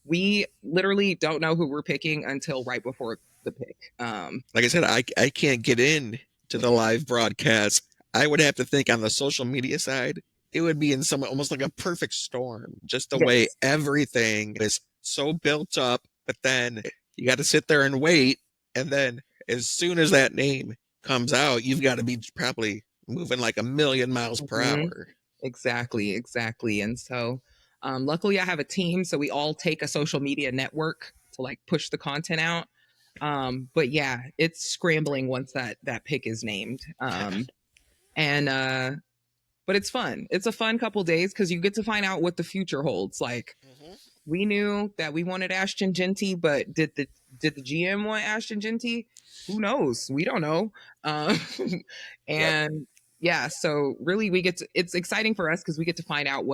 Speaker 3: We literally don't know who we're picking until right before the pick.
Speaker 2: Like I said, I can't get in to the live broadcast. I would have to think on the social media side, it would be in some almost like a perfect storm, just the way
Speaker 3: Yes.
Speaker 2: everything is so built up. But then you got to sit there and wait. And then as soon as that name comes out, you've got to be probably moving like a million miles per
Speaker 3: Mhm.
Speaker 2: hour.
Speaker 3: Exactly, exactly. And so, luckily, I have a team, so we all take a social media network to like push the content out. But yeah, it's scrambling once that pick is named. And but it's fun. It's a fun couple days because you get to find out what the future holds. Like,
Speaker 2: Mhm.
Speaker 3: we knew that we wanted Ashton Genty, but did the GM want Ashton Genty? Who knows? We don't know.
Speaker 2: Yep.
Speaker 3: And yeah, so really, it's exciting for us because we get to find out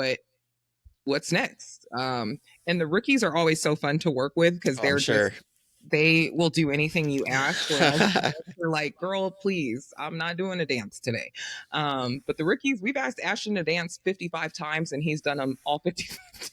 Speaker 3: what's next. And the rookies are always so fun to work with because
Speaker 2: Oh, I'm
Speaker 3: they're just,
Speaker 2: sure.
Speaker 3: they will do anything you ask. Whereas you're like, girl, please, I'm not doing a dance today. But the rookies, we've asked Ashton to dance 55 times and he's done them all 55 times.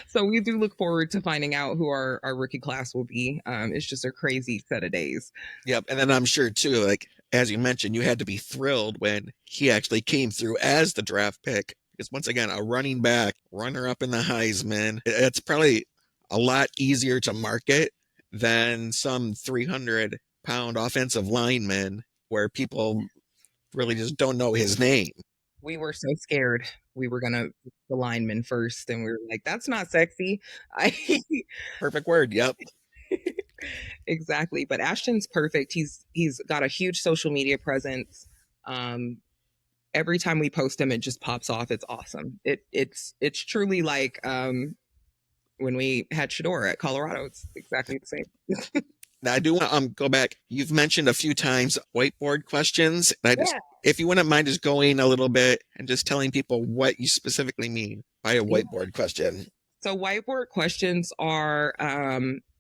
Speaker 3: So we do look forward to finding out who our rookie class will be. It's just a crazy set of days.
Speaker 2: Yep. And then I'm sure too, like as you mentioned, you had to be thrilled when he actually came through as the draft pick. Because once again, a running back, runner up in the Heisman, it's probably a lot easier to market than some 300-pound offensive lineman where people really just don't know his name.
Speaker 3: We were so scared we were gonna pick the lineman first, and we were like, "That's not sexy." I
Speaker 2: Perfect word. Yep.
Speaker 3: exactly. But Ashton's perfect. He's got a huge social media presence. Um, every time we post him, it just pops off. It's awesome. It's truly like when we had Shador at Colorado. It's exactly the same.
Speaker 2: Now, I do want to go back. You've mentioned a few times whiteboard questions. And if you wouldn't mind just going a little bit and just telling people what you specifically mean by a
Speaker 3: Yeah.
Speaker 2: whiteboard question.
Speaker 3: So whiteboard questions are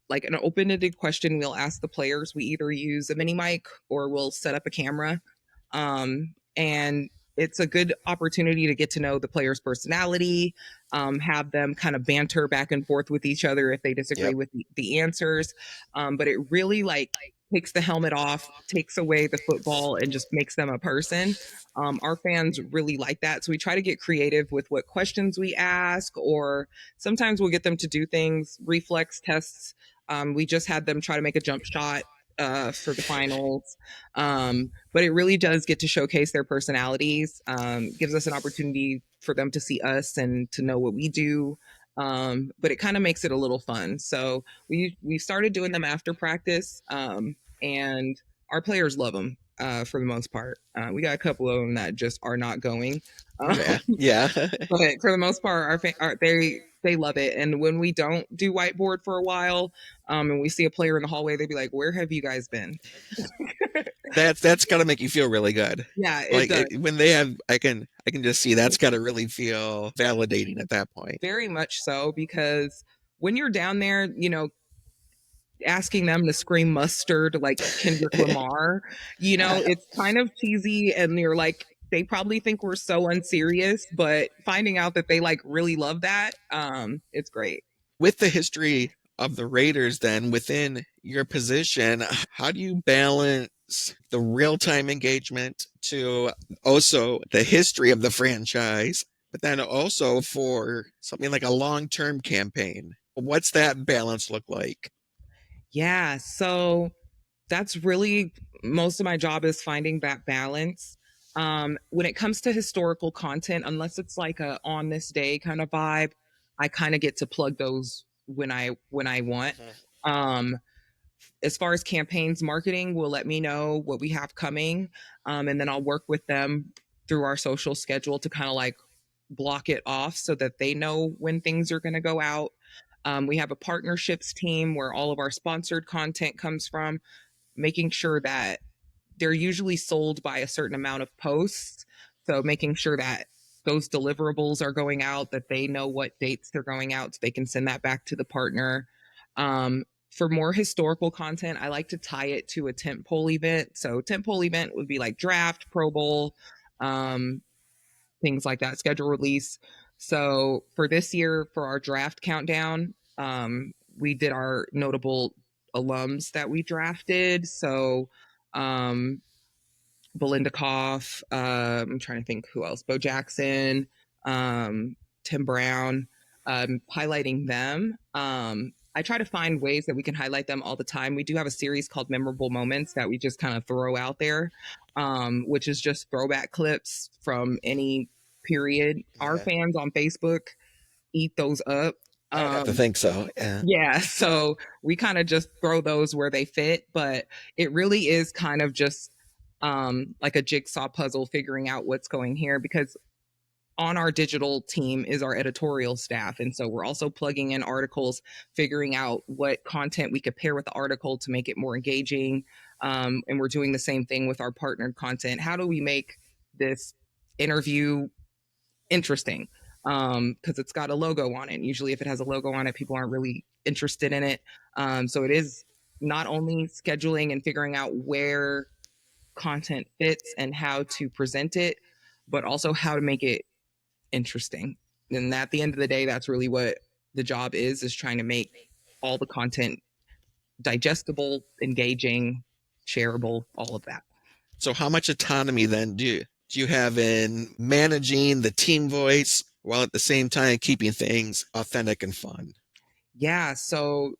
Speaker 3: like an open-ended question we'll ask the players. We either use a mini mic or we'll set up a camera. And it's a good opportunity to get to know the player's personality, have them kind of banter back and forth with each other if they disagree
Speaker 2: Yep.
Speaker 3: with the answers. But it really like takes the helmet off, takes away the football, and just makes them a person. Our fans really like that. So we try to get creative with what questions we ask, or sometimes we'll get them to do things, reflex tests. We just had them try to make a jump shot for the finals. But it really does get to showcase their personalities, gives us an opportunity for them to see us and to know what we do. But it kind of makes it a little fun. So we started doing them after practice, and our players love them for the most part. We got a couple of them that just are not going.
Speaker 2: Yeah.
Speaker 3: But for the most part, they love it. And when we don't do whiteboard for a while, and we see a player in the hallway, they'd be like, "Where have you guys been?"
Speaker 2: That's got to make you feel really good.
Speaker 3: Yeah, it
Speaker 2: Like
Speaker 3: does.
Speaker 2: when they have, I can just see that's got to really feel validating at that point.
Speaker 3: Very much so, because when you're down there, asking them to scream mustard like Kendrick Lamar, it's kind of cheesy, and you're like, they probably think we're so unserious, but finding out that they like really love that, it's great.
Speaker 2: With the history of the Raiders, then within your position, how do you balance the real-time engagement to also the history of the franchise, but then also for something like a long-term campaign? What's that balance look like?
Speaker 3: Yeah, so that's really most of my job is finding that balance. When it comes to historical content, unless it's like a on this day kind of vibe, I kind of get to plug those when I want. Um, as far as campaigns, marketing will let me know what we have coming, and then I'll work with them through our social schedule to kind of like block it off so that they know when things are going to go out. We have a partnerships team where all of our sponsored content comes from, making sure that they're usually sold by a certain amount of posts. So making sure that those deliverables are going out, that they know what dates they're going out, so they can send that back to the partner. For more historical content, I like to tie it to a tentpole event. So tentpole event would be like draft, Pro Bowl, um, things like that, schedule release. So for this year, for our draft countdown, we did our notable alums that we drafted. So um, Belinda Koff, I'm trying to think who else, Bo Jackson, Tim Brown, highlighting them. I try to find ways that we can highlight them all the time. We do have a series called Memorable Moments that we just kind of throw out there, which is just throwback clips from any period. Our fans on Facebook eat those up.
Speaker 2: I would have to think so. Yeah.
Speaker 3: Yeah, so we kind of just throw those where they fit, but it really is kind of just like a jigsaw puzzle figuring out what's going here, because on our digital team is our editorial staff. And so we're also plugging in articles, figuring out what content we could pair with the article to make it more engaging. And we're doing the same thing with our partnered content. How do we make this interview interesting? Because it's got a logo on it. Usually, if it has a logo on it, people aren't really interested in it. So it is not only scheduling and figuring out where content fits and how to present it, but also how to make it interesting. And at the end of the day, that's really what the job is trying to make all the content digestible, engaging, shareable, all of that.
Speaker 2: So how much autonomy then do you have in managing the team voice while at the same time keeping things authentic and fun?
Speaker 3: Yeah. So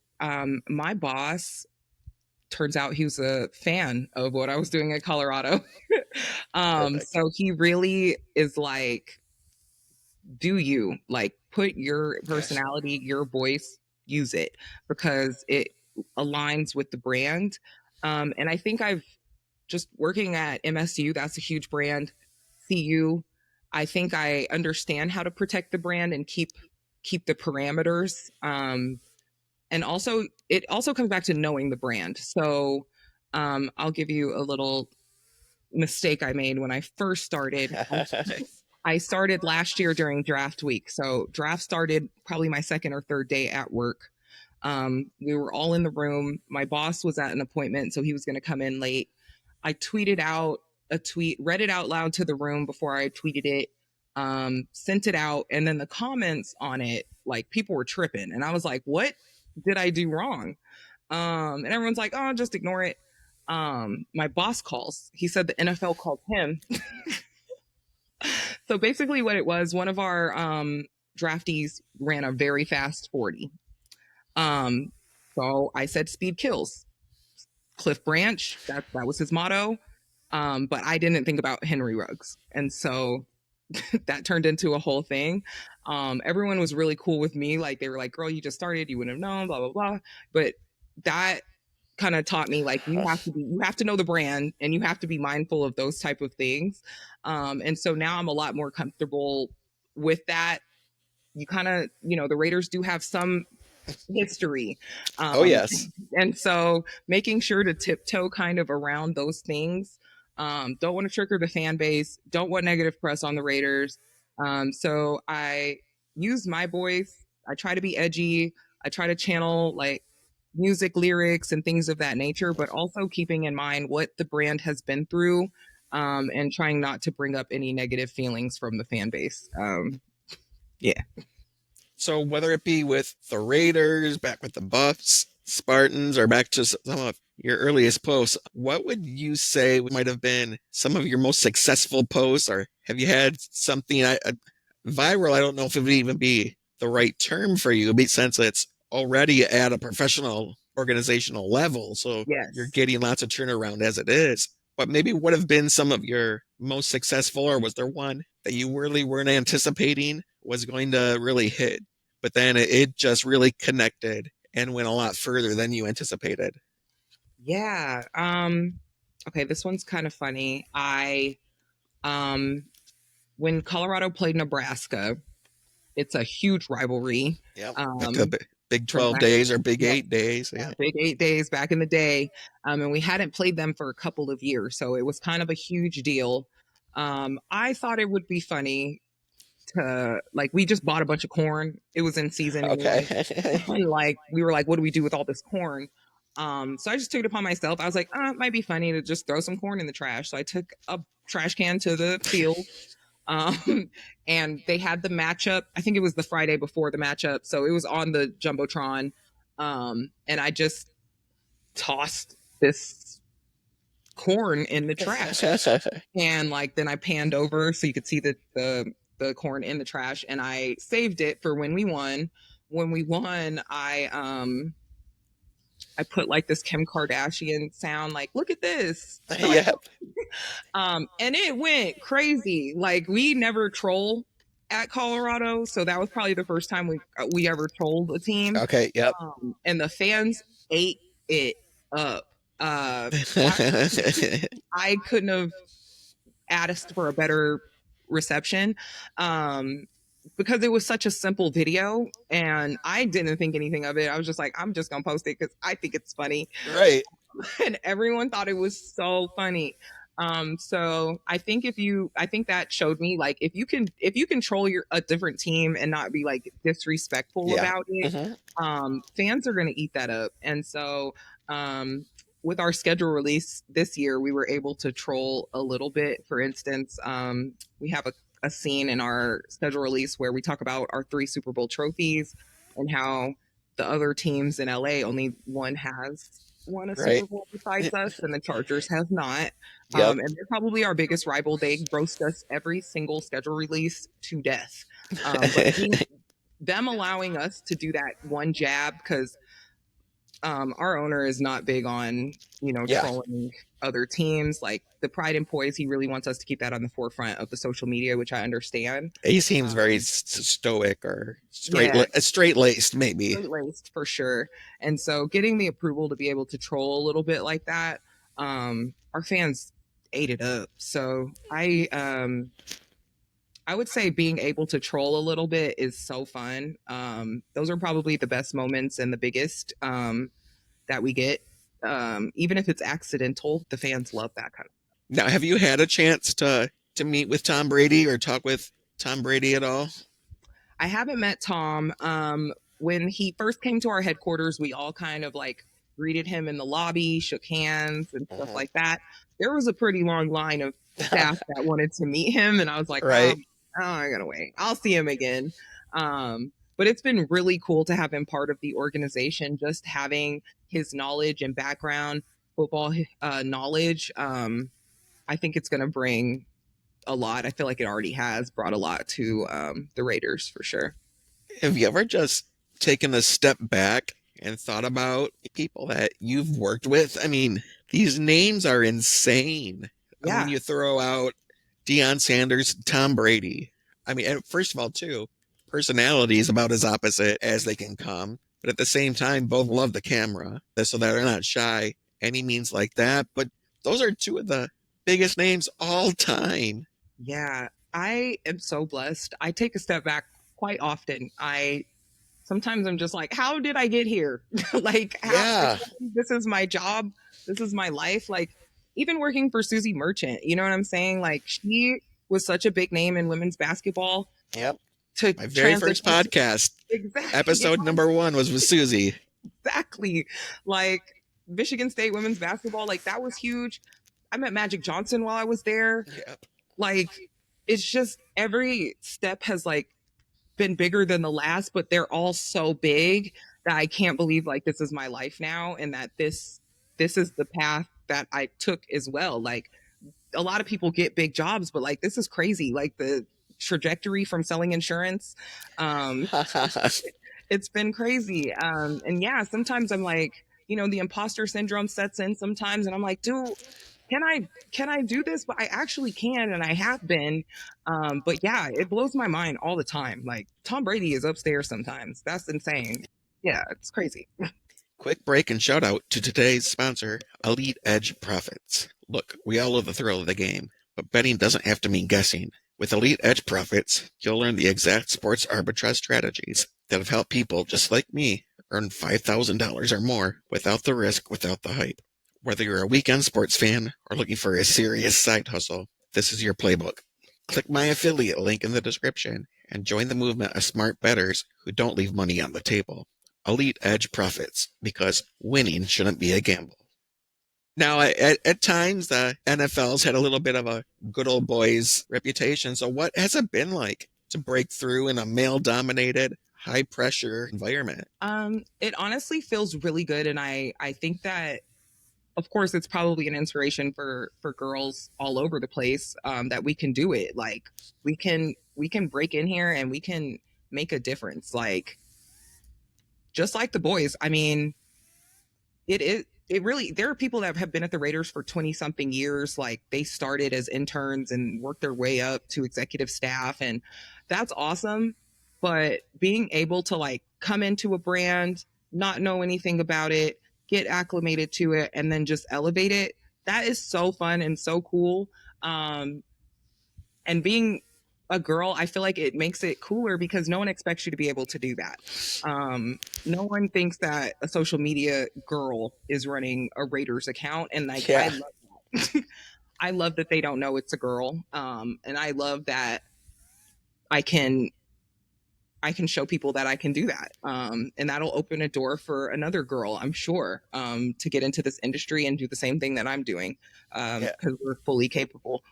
Speaker 3: my boss, turns out he was a fan of what I was doing in Colorado. So he really is like, do you like put your personality, your voice, use it, because it aligns with the brand. And I think I've just working at MSU, that's a huge brand. CU, I think I understand how to protect the brand and keep the parameters. And also it also comes back to knowing the brand. So I'll give you a little mistake I made when I first started. I started last year during draft week. So draft started probably my second or third day at work. We were all in the room. My boss was at an appointment, so he was going to come in late. I tweeted out a tweet, read it out loud to the room before I tweeted it, sent it out, and then the comments on it, like people were tripping, and I was like, "What did I do wrong?" And everyone's like, "Oh, just ignore it." My boss calls. He said the NFL called him. So basically, what it was, one of our draftees ran a very fast 40. Um, so I said speed kills. Cliff Branch, that was his motto. But I didn't think about Henry Ruggs. And so that turned into a whole thing. Everyone was really cool with me. Like they were like, girl, you just started, you wouldn't have known, blah, blah, blah. But that kind of taught me like you have to know the brand and you have to be mindful of those type of things. And so now I'm a lot more comfortable with that. You kind of, the Raiders do have some history.
Speaker 2: Oh, yes.
Speaker 3: And so making sure to tiptoe kind of around those things. Don't want to trigger the fan base. Don't want negative press on the Raiders. So I use my voice. I try to be edgy. I try to channel like music lyrics and things of that nature, but also keeping in mind what the brand has been through, and trying not to bring up any negative feelings from the fan base. Yeah.
Speaker 2: So whether it be with the Raiders, back with the Buffs, Spartans, or back to some of your earliest posts, what would you say might have been some of your most successful posts, or have you had something viral? I don't know if it would even be the right term for you, since it's already at a professional organizational level. So
Speaker 3: Yes.
Speaker 2: you're getting lots of turnaround as it is. But maybe what have been some of your most successful, or was there one that you really weren't anticipating was going to really hit, but then it just really connected and went a lot further than you anticipated?
Speaker 3: Yeah. Okay, this one's kind of funny. When Colorado played Nebraska, it's a huge rivalry.
Speaker 2: Yeah.
Speaker 3: Um,
Speaker 2: Big
Speaker 3: from
Speaker 2: 12
Speaker 3: back,
Speaker 2: days or Big
Speaker 3: yeah,
Speaker 2: 8 days. Yeah.
Speaker 3: big 8 days back in the day. And we hadn't played them for a couple of years. So it was kind of a huge deal. I thought it would be funny to like, we just bought a bunch of corn. It was in season anyway.
Speaker 2: Okay.
Speaker 3: And like, we were like, what do we do with all this corn? So I just took it upon myself. I was like, it might be funny to just throw some corn in the trash. So I took a trash can to the field. And they had the matchup. I think it was the Friday before the matchup. So it was on the Jumbotron. And I just tossed this corn in the trash. And like, then I panned over so you could see the corn in the trash, and I saved it for when we won. When we won, I put like this Kim Kardashian sound, like, look at this. So
Speaker 2: Yeah.
Speaker 3: and it went crazy. Like, we never troll at Colorado, so that was probably the first time we ever trolled a team.
Speaker 2: Okay. Yep.
Speaker 3: And the fans ate it up. I couldn't have asked for a better reception, because it was such a simple video, and I didn't think anything of it. I was just like, I'm just gonna post it because I think it's funny.
Speaker 2: Right.
Speaker 3: And everyone thought it was so funny. So I think that showed me, like, if you can control a different team and not be like disrespectful about it, fans are going to eat that up. And so, with our schedule release this year, we were able to troll a little bit. For instance, we have a scene in our schedule release where we talk about our 3 Super Bowl trophies and how the other teams in LA, only one has won a Super Bowl besides us, and the Chargers have not.
Speaker 2: Yep.
Speaker 3: And they're probably our biggest rival. They roast us every single schedule release to death. But them allowing us to do that one jab, because our owner is not big on, trolling other teams. Like the Pride and Poise, he really wants us to keep that on the forefront of the social media, which I understand.
Speaker 2: He seems very stoic or straight-laced, maybe.
Speaker 3: Straight-laced, for sure. And so getting the approval to be able to troll a little bit like that, our fans ate it up. So I I would say being able to troll a little bit is so fun. Those are probably the best moments and the biggest that we get. Even if it's accidental, the fans love that kind of.
Speaker 2: Now, have you had a chance to meet with Tom Brady or talk with Tom Brady at all?
Speaker 3: I haven't met Tom. When he first came to our headquarters, we all kind of like greeted him in the lobby, shook hands, and stuff
Speaker 2: Mhm.
Speaker 3: like that. There was a pretty long line of staff that wanted to meet him, and I was like,
Speaker 2: Right.
Speaker 3: I gotta wait. I'll see him again. But it's been really cool to have him part of the organization, just having his knowledge and background, football knowledge. I think it's going to bring a lot. I feel like it already has brought a lot to the Raiders for sure.
Speaker 2: Have you ever just taken a step back and thought about people that you've worked with? I mean, these names are insane. When
Speaker 3: Yeah,
Speaker 2: you throw out Deion Sanders, Tom Brady. I mean, and first of all, too, personality is about as opposite as they can come. But at the same time, both love the camera, so that they're not shy any means like that. But those are two of the biggest names all time.
Speaker 3: yeah. I am so blessed. I take a step back quite often. I sometimes I'm just like, how did I get here? Like, how
Speaker 2: Yeah.
Speaker 3: this is my job, this is my life. Like, even working for Susie Merchant, you know what I'm saying? Like, she was such a big name in women's basketball
Speaker 2: Yep.
Speaker 3: to
Speaker 2: My very
Speaker 3: transition
Speaker 2: first podcast,
Speaker 3: exactly,
Speaker 2: episode number one, was with Susie.
Speaker 3: exactly. Like Michigan State women's basketball, like that was huge. I met Magic Johnson while I was there.
Speaker 2: Yep.
Speaker 3: Like, it's just every step has like been bigger than the last, but they're all so big that I can't believe like this is my life now and that this is the path that I took as well. Like a lot of people get big jobs, but like this is crazy. Like the trajectory from selling insurance, it's been crazy. And yeah, sometimes I'm like, the imposter syndrome sets in sometimes, and I'm like, dude, can I do this? But I actually can, and I have been. But yeah, it blows my mind all the time. Like Tom Brady is upstairs sometimes. That's insane. Yeah, it's crazy.
Speaker 2: Quick break and shout out to today's sponsor, Elite Edge Profits. Look, we all love the thrill of the game, but betting doesn't have to mean guessing. With Elite Edge Profits, you'll learn the exact sports arbitrage strategies that have helped people just like me earn $5,000 or more without the risk, without the hype. Whether you're a weekend sports fan or looking for a serious side hustle, this is your playbook. Click my affiliate link in the description and join the movement of smart bettors who don't leave money on the table. Elite Edge Profits, because winning shouldn't be a gamble. Now, at times, the NFL's had a little bit of a good old boys reputation. So, what has it been like to break through in a male dominated, high pressure environment?
Speaker 3: It honestly feels really good, and I think that of course it's probably an inspiration for girls all over the place, that we can do it. Like we can break in here and we can make a difference. Like just like the boys. I mean, it really there are people that have been at the Raiders for 20 something years. Like they started as interns and worked their way up to executive staff, and that's awesome. But being able to like come into a brand, not know anything about it, get acclimated to it, and then just elevate it, that is so fun and so cool. And being a girl, I feel like it makes it cooler because no one expects you to be able to do that. No one thinks that a social media girl is running a Raiders account, and like I
Speaker 2: Yeah.
Speaker 3: love that. I love that they don't know it's a girl, and I love that I can I can show people that I can do that, and that'll open a door for another girl, I'm sure, to get into this industry and do the same thing that I'm doing
Speaker 2: Yeah.
Speaker 3: because we're fully capable.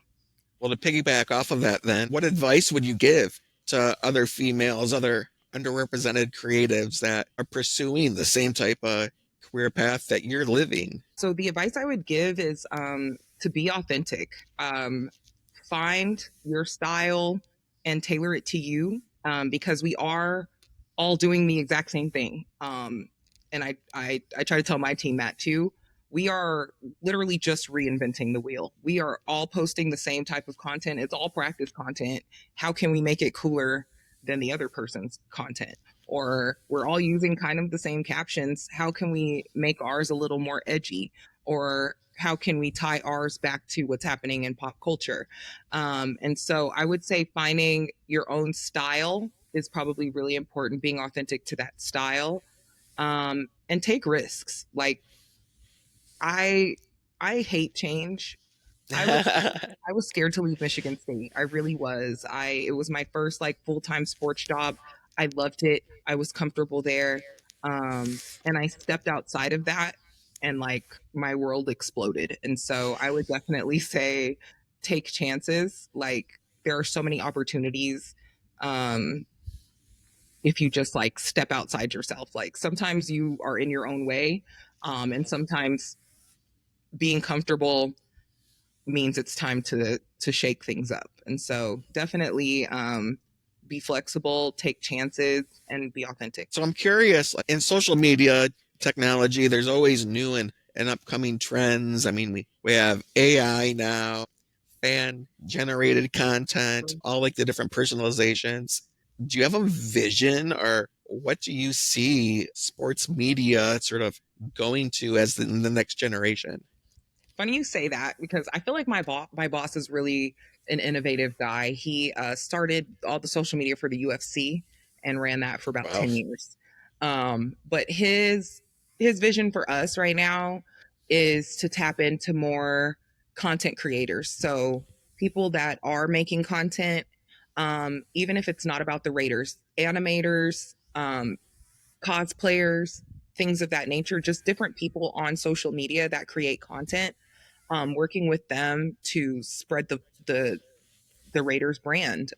Speaker 2: Well, to piggyback off of that, then, what advice would you give to other females, other underrepresented creatives that are pursuing the same type of career path that you're living?
Speaker 3: So the advice I would give is to be authentic. Find your style and tailor it to you, because we are all doing the exact same thing. And I try to tell my team that too. We are literally just reinventing the wheel. We are all posting the same type of content. It's all practice content. How can we make it cooler than the other person's content? Or we're all using kind of the same captions. How can we make ours a little more edgy? or how can we tie ours back to what's happening in pop culture? And so I would say finding your own style is probably really important, being authentic to that style, and take risks. Like I I hate change. I was I was scared to leave Michigan State. I really was. I It was my first like full-time sports job. I loved it. I was comfortable there. And I stepped outside of that and like my world exploded. And so I would definitely say take chances. Like there are so many opportunities um if you just like step outside yourself. Like sometimes you are in your own way, and sometimes being comfortable means it's time to shake things up. And so definitely be flexible, take chances, and be authentic.
Speaker 2: So I'm curious, like, in social media technology, there's always new and upcoming trends. I mean, we have AI now, fan generated content, all like the different personalizations. Do you have a vision, or what do you see sports media sort of going to as the next generation?
Speaker 3: Funny you say that because I feel like my boss is really an innovative guy. He started all the social media for the UFC and ran that for about
Speaker 2: Wow.
Speaker 3: 10 years. But his vision for us right now is to tap into more content creators. So people that are making content, even if it's not about the Raiders, animators, cosplayers, things of that nature, just different people on social media that create content, working with them to spread the Raiders brand.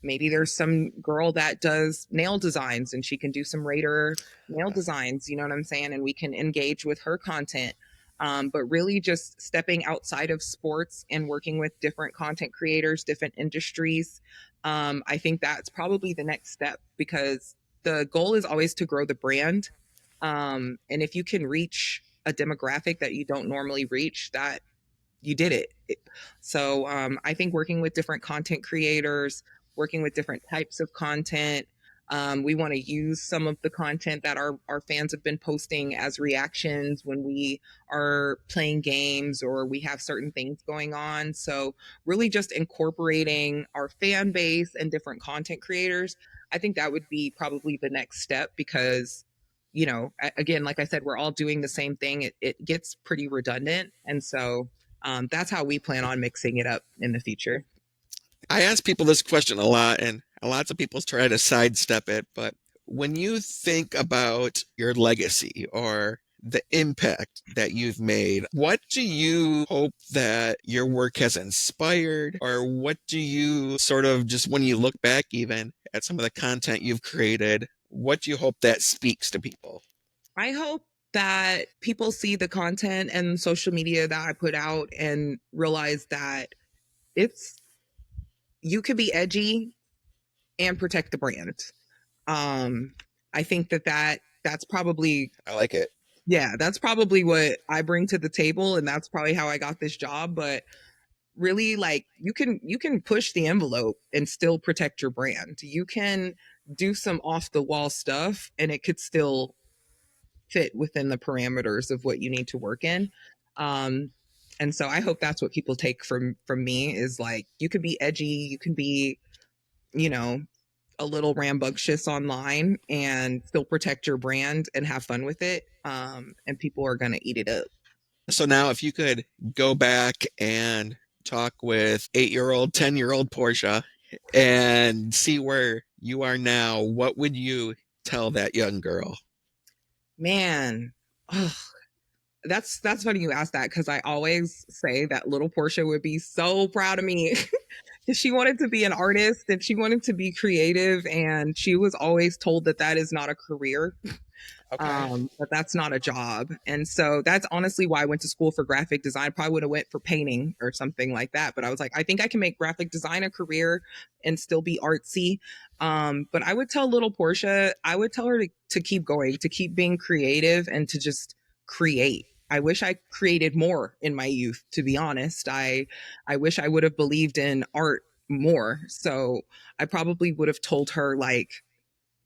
Speaker 3: Maybe there's some girl that does nail designs and she can do some Raider nail designs, you know what I'm saying? And we can engage with her content. But really just stepping outside of sports and working with different content creators, different industries. I think that's probably the next step because the goal is always to grow the brand. And if you can reach a demographic that you don't normally reach, that you did it. So I think working with different content creators, working with different types of content. We want to use some of the content that our fans have been posting as reactions when we are playing games or we have certain things going on. So, really just incorporating our fan base and different content creators. I think that would be probably the next step because, again, like I said, we're all doing the same thing. It gets pretty redundant. And so, that's how we plan on mixing it up in the future.
Speaker 2: I ask people this question a lot, and lots of people try to sidestep it. But when you think about your legacy or the impact that you've made, what do you hope that your work has inspired? Or what do you sort of just, when you look back even at some of the content you've created, what do you hope that speaks to people?
Speaker 3: I hope that people see the content and social media that I put out and realize that it's you could be edgy and protect the brand. Um, I think that's probably
Speaker 2: I like it.
Speaker 3: yeah, that's probably what I bring to the table, and that's probably how I got this job. But really, like you can push the envelope and still protect your brand. You can do some off the wall stuff, and it could still fit within the parameters of what you need to work in. Um, and so I hope that's what people take from me is like you can be edgy, you can be, you know, a little rambunctious online and still protect your brand and have fun with it. And people are gonna eat it up.
Speaker 2: So now, if you could go back and talk with 8-year-old, 10-year-old Portia and see where you are now, what would you tell that young girl?
Speaker 3: Man, oh, that's funny you asked that because I always say that little Portia would be so proud of me. She wanted to be an artist and she wanted to be creative, and she was always told that that is not a career,
Speaker 2: Okay.
Speaker 3: but that's not a job. And so that's honestly why I went to school for graphic design. I probably would have went for painting or something like that, but I was like, I think I can make graphic design a career and still be artsy. But I would tell little Portia, I would tell her to keep going, to keep being creative, and to just create. I wish I created more in my youth, to be honest. I wish I would have believed in art more. So I probably would have told her, like,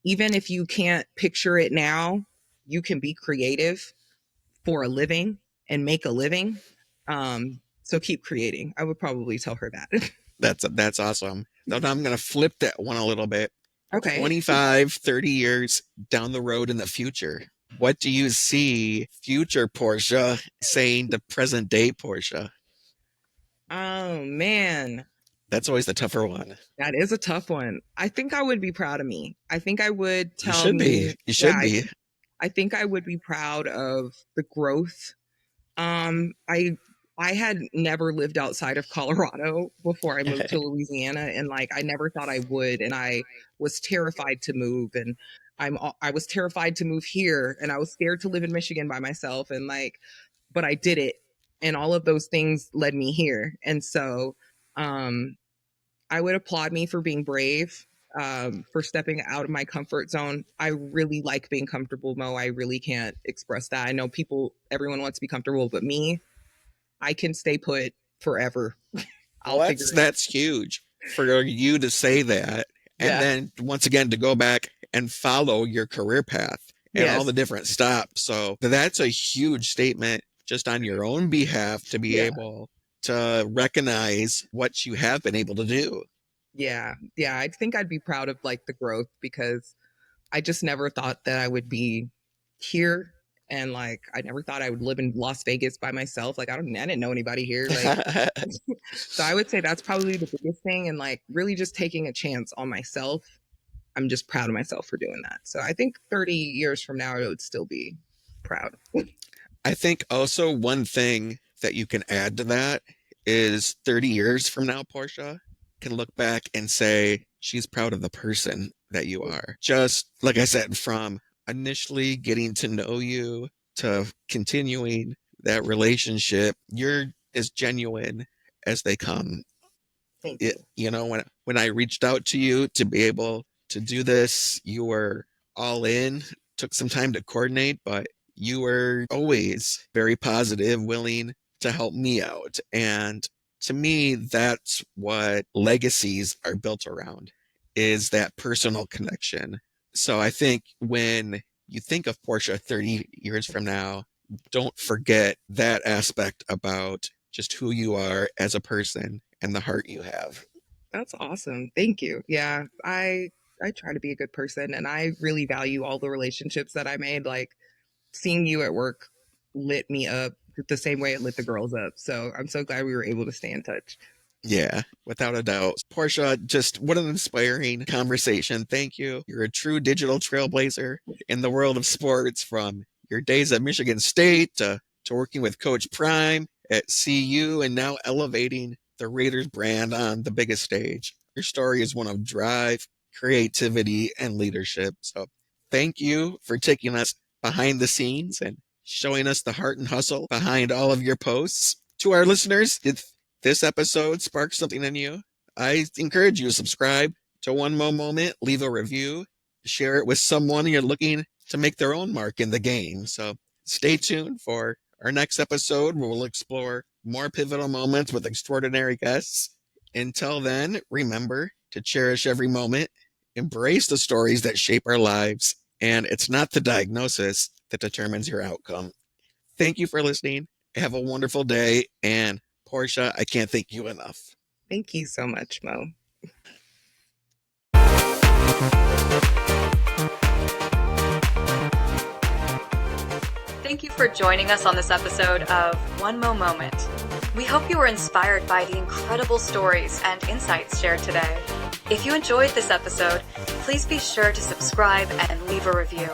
Speaker 3: even if you can't picture it now, you can be creative for a living and make a living. So keep creating. I would probably tell her that.
Speaker 2: That's awesome. Now I'm going to flip that one a little bit.
Speaker 3: Okay.
Speaker 2: 25, 30 years down the road in the future, what do you see future Portia saying to present day Portia?
Speaker 3: Oh, man.
Speaker 2: That's always the tougher one.
Speaker 3: That is a tough one. I think I would be proud of me. I think I would
Speaker 2: You
Speaker 3: tell
Speaker 2: should
Speaker 3: me.
Speaker 2: be. You should be.
Speaker 3: I think I would be proud of the growth. I had never lived outside of Colorado before I moved to Louisiana, and like I never thought I would, and I was terrified to move, and I was terrified to move here, and I was scared to live in Michigan by myself, and like, but I did it, and all of those things led me here, and so I would applaud me for being brave, for stepping out of my comfort zone. I really like being comfortable, Mo. I really can't express that. I know everyone wants to be comfortable, but me, I can stay put forever.
Speaker 2: That's huge for you to say that. And then once again, to go back and follow your career path and all the different stops. So that's a huge statement just on your own behalf to be able to recognize what you have been able to do.
Speaker 3: Yeah. I think I'd be proud of like the growth, because I just never thought that I would be here. And like, I never thought I would live in Las Vegas by myself. Like, I didn't know anybody here. Like, so I would say that's probably the biggest thing. And like, really just taking a chance on myself. I'm just proud of myself for doing that. So I think 30 years from now, I would still be proud.
Speaker 2: I think also one thing that you can add to that is 30 years from now, Portia can look back and say she's proud of the person that you are. Just like I said, from initially getting to know you to continuing that relationship, you're as genuine as they come.
Speaker 3: Thank you.
Speaker 2: You know, when I reached out to you to be able to do this, you were all in. Took some time to coordinate, but you were always very positive, willing to help me out. And to me, that's what legacies are built around, is that personal connection. So I think when you think of Portia 30 years from now, don't forget that aspect about just who you are as a person and the heart you have.
Speaker 3: That's awesome. Thank you. Yeah, I try to be a good person, and I really value all the relationships that I made. Like, seeing you at work lit me up the same way it lit the girls up. So I'm so glad we were able to stay in touch.
Speaker 2: Yeah, without a doubt. Portia, just what an inspiring conversation. Thank you. You're a true digital trailblazer in the world of sports, from your days at Michigan State to working with Coach Prime at CU, and now elevating the Raiders brand on the biggest stage. Your story is one of drive, creativity, and leadership. So thank you for taking us behind the scenes and showing us the heart and hustle behind all of your posts. To our listeners, did this episode spark something in you? I encourage you to subscribe to One Mo Moment, leave a review, share it with someone you're looking to make their own mark in the game. So stay tuned for our next episode, where we'll explore more pivotal moments with extraordinary guests. Until then, remember to cherish every moment, embrace the stories that shape our lives, and it's not the diagnosis that determines your outcome. Thank you for listening. Have a wonderful day. And Portia, I can't thank you enough.
Speaker 3: Thank you so much, Mo.
Speaker 1: Thank you for joining us on this episode of One Mo Moment. We hope you were inspired by the incredible stories and insights shared today. If you enjoyed this episode, please be sure to subscribe and leave a review.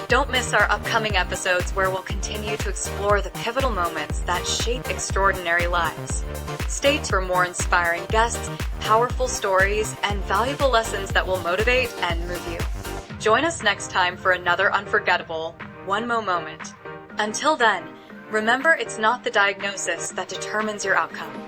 Speaker 1: Don't miss our upcoming episodes, where we'll continue to explore the pivotal moments that shape extraordinary lives. Stay tuned for more inspiring guests, powerful stories, and valuable lessons that will motivate and move you. Join us next time for another unforgettable One Mo Moment. Until then, remember, it's not the diagnosis that determines your outcome.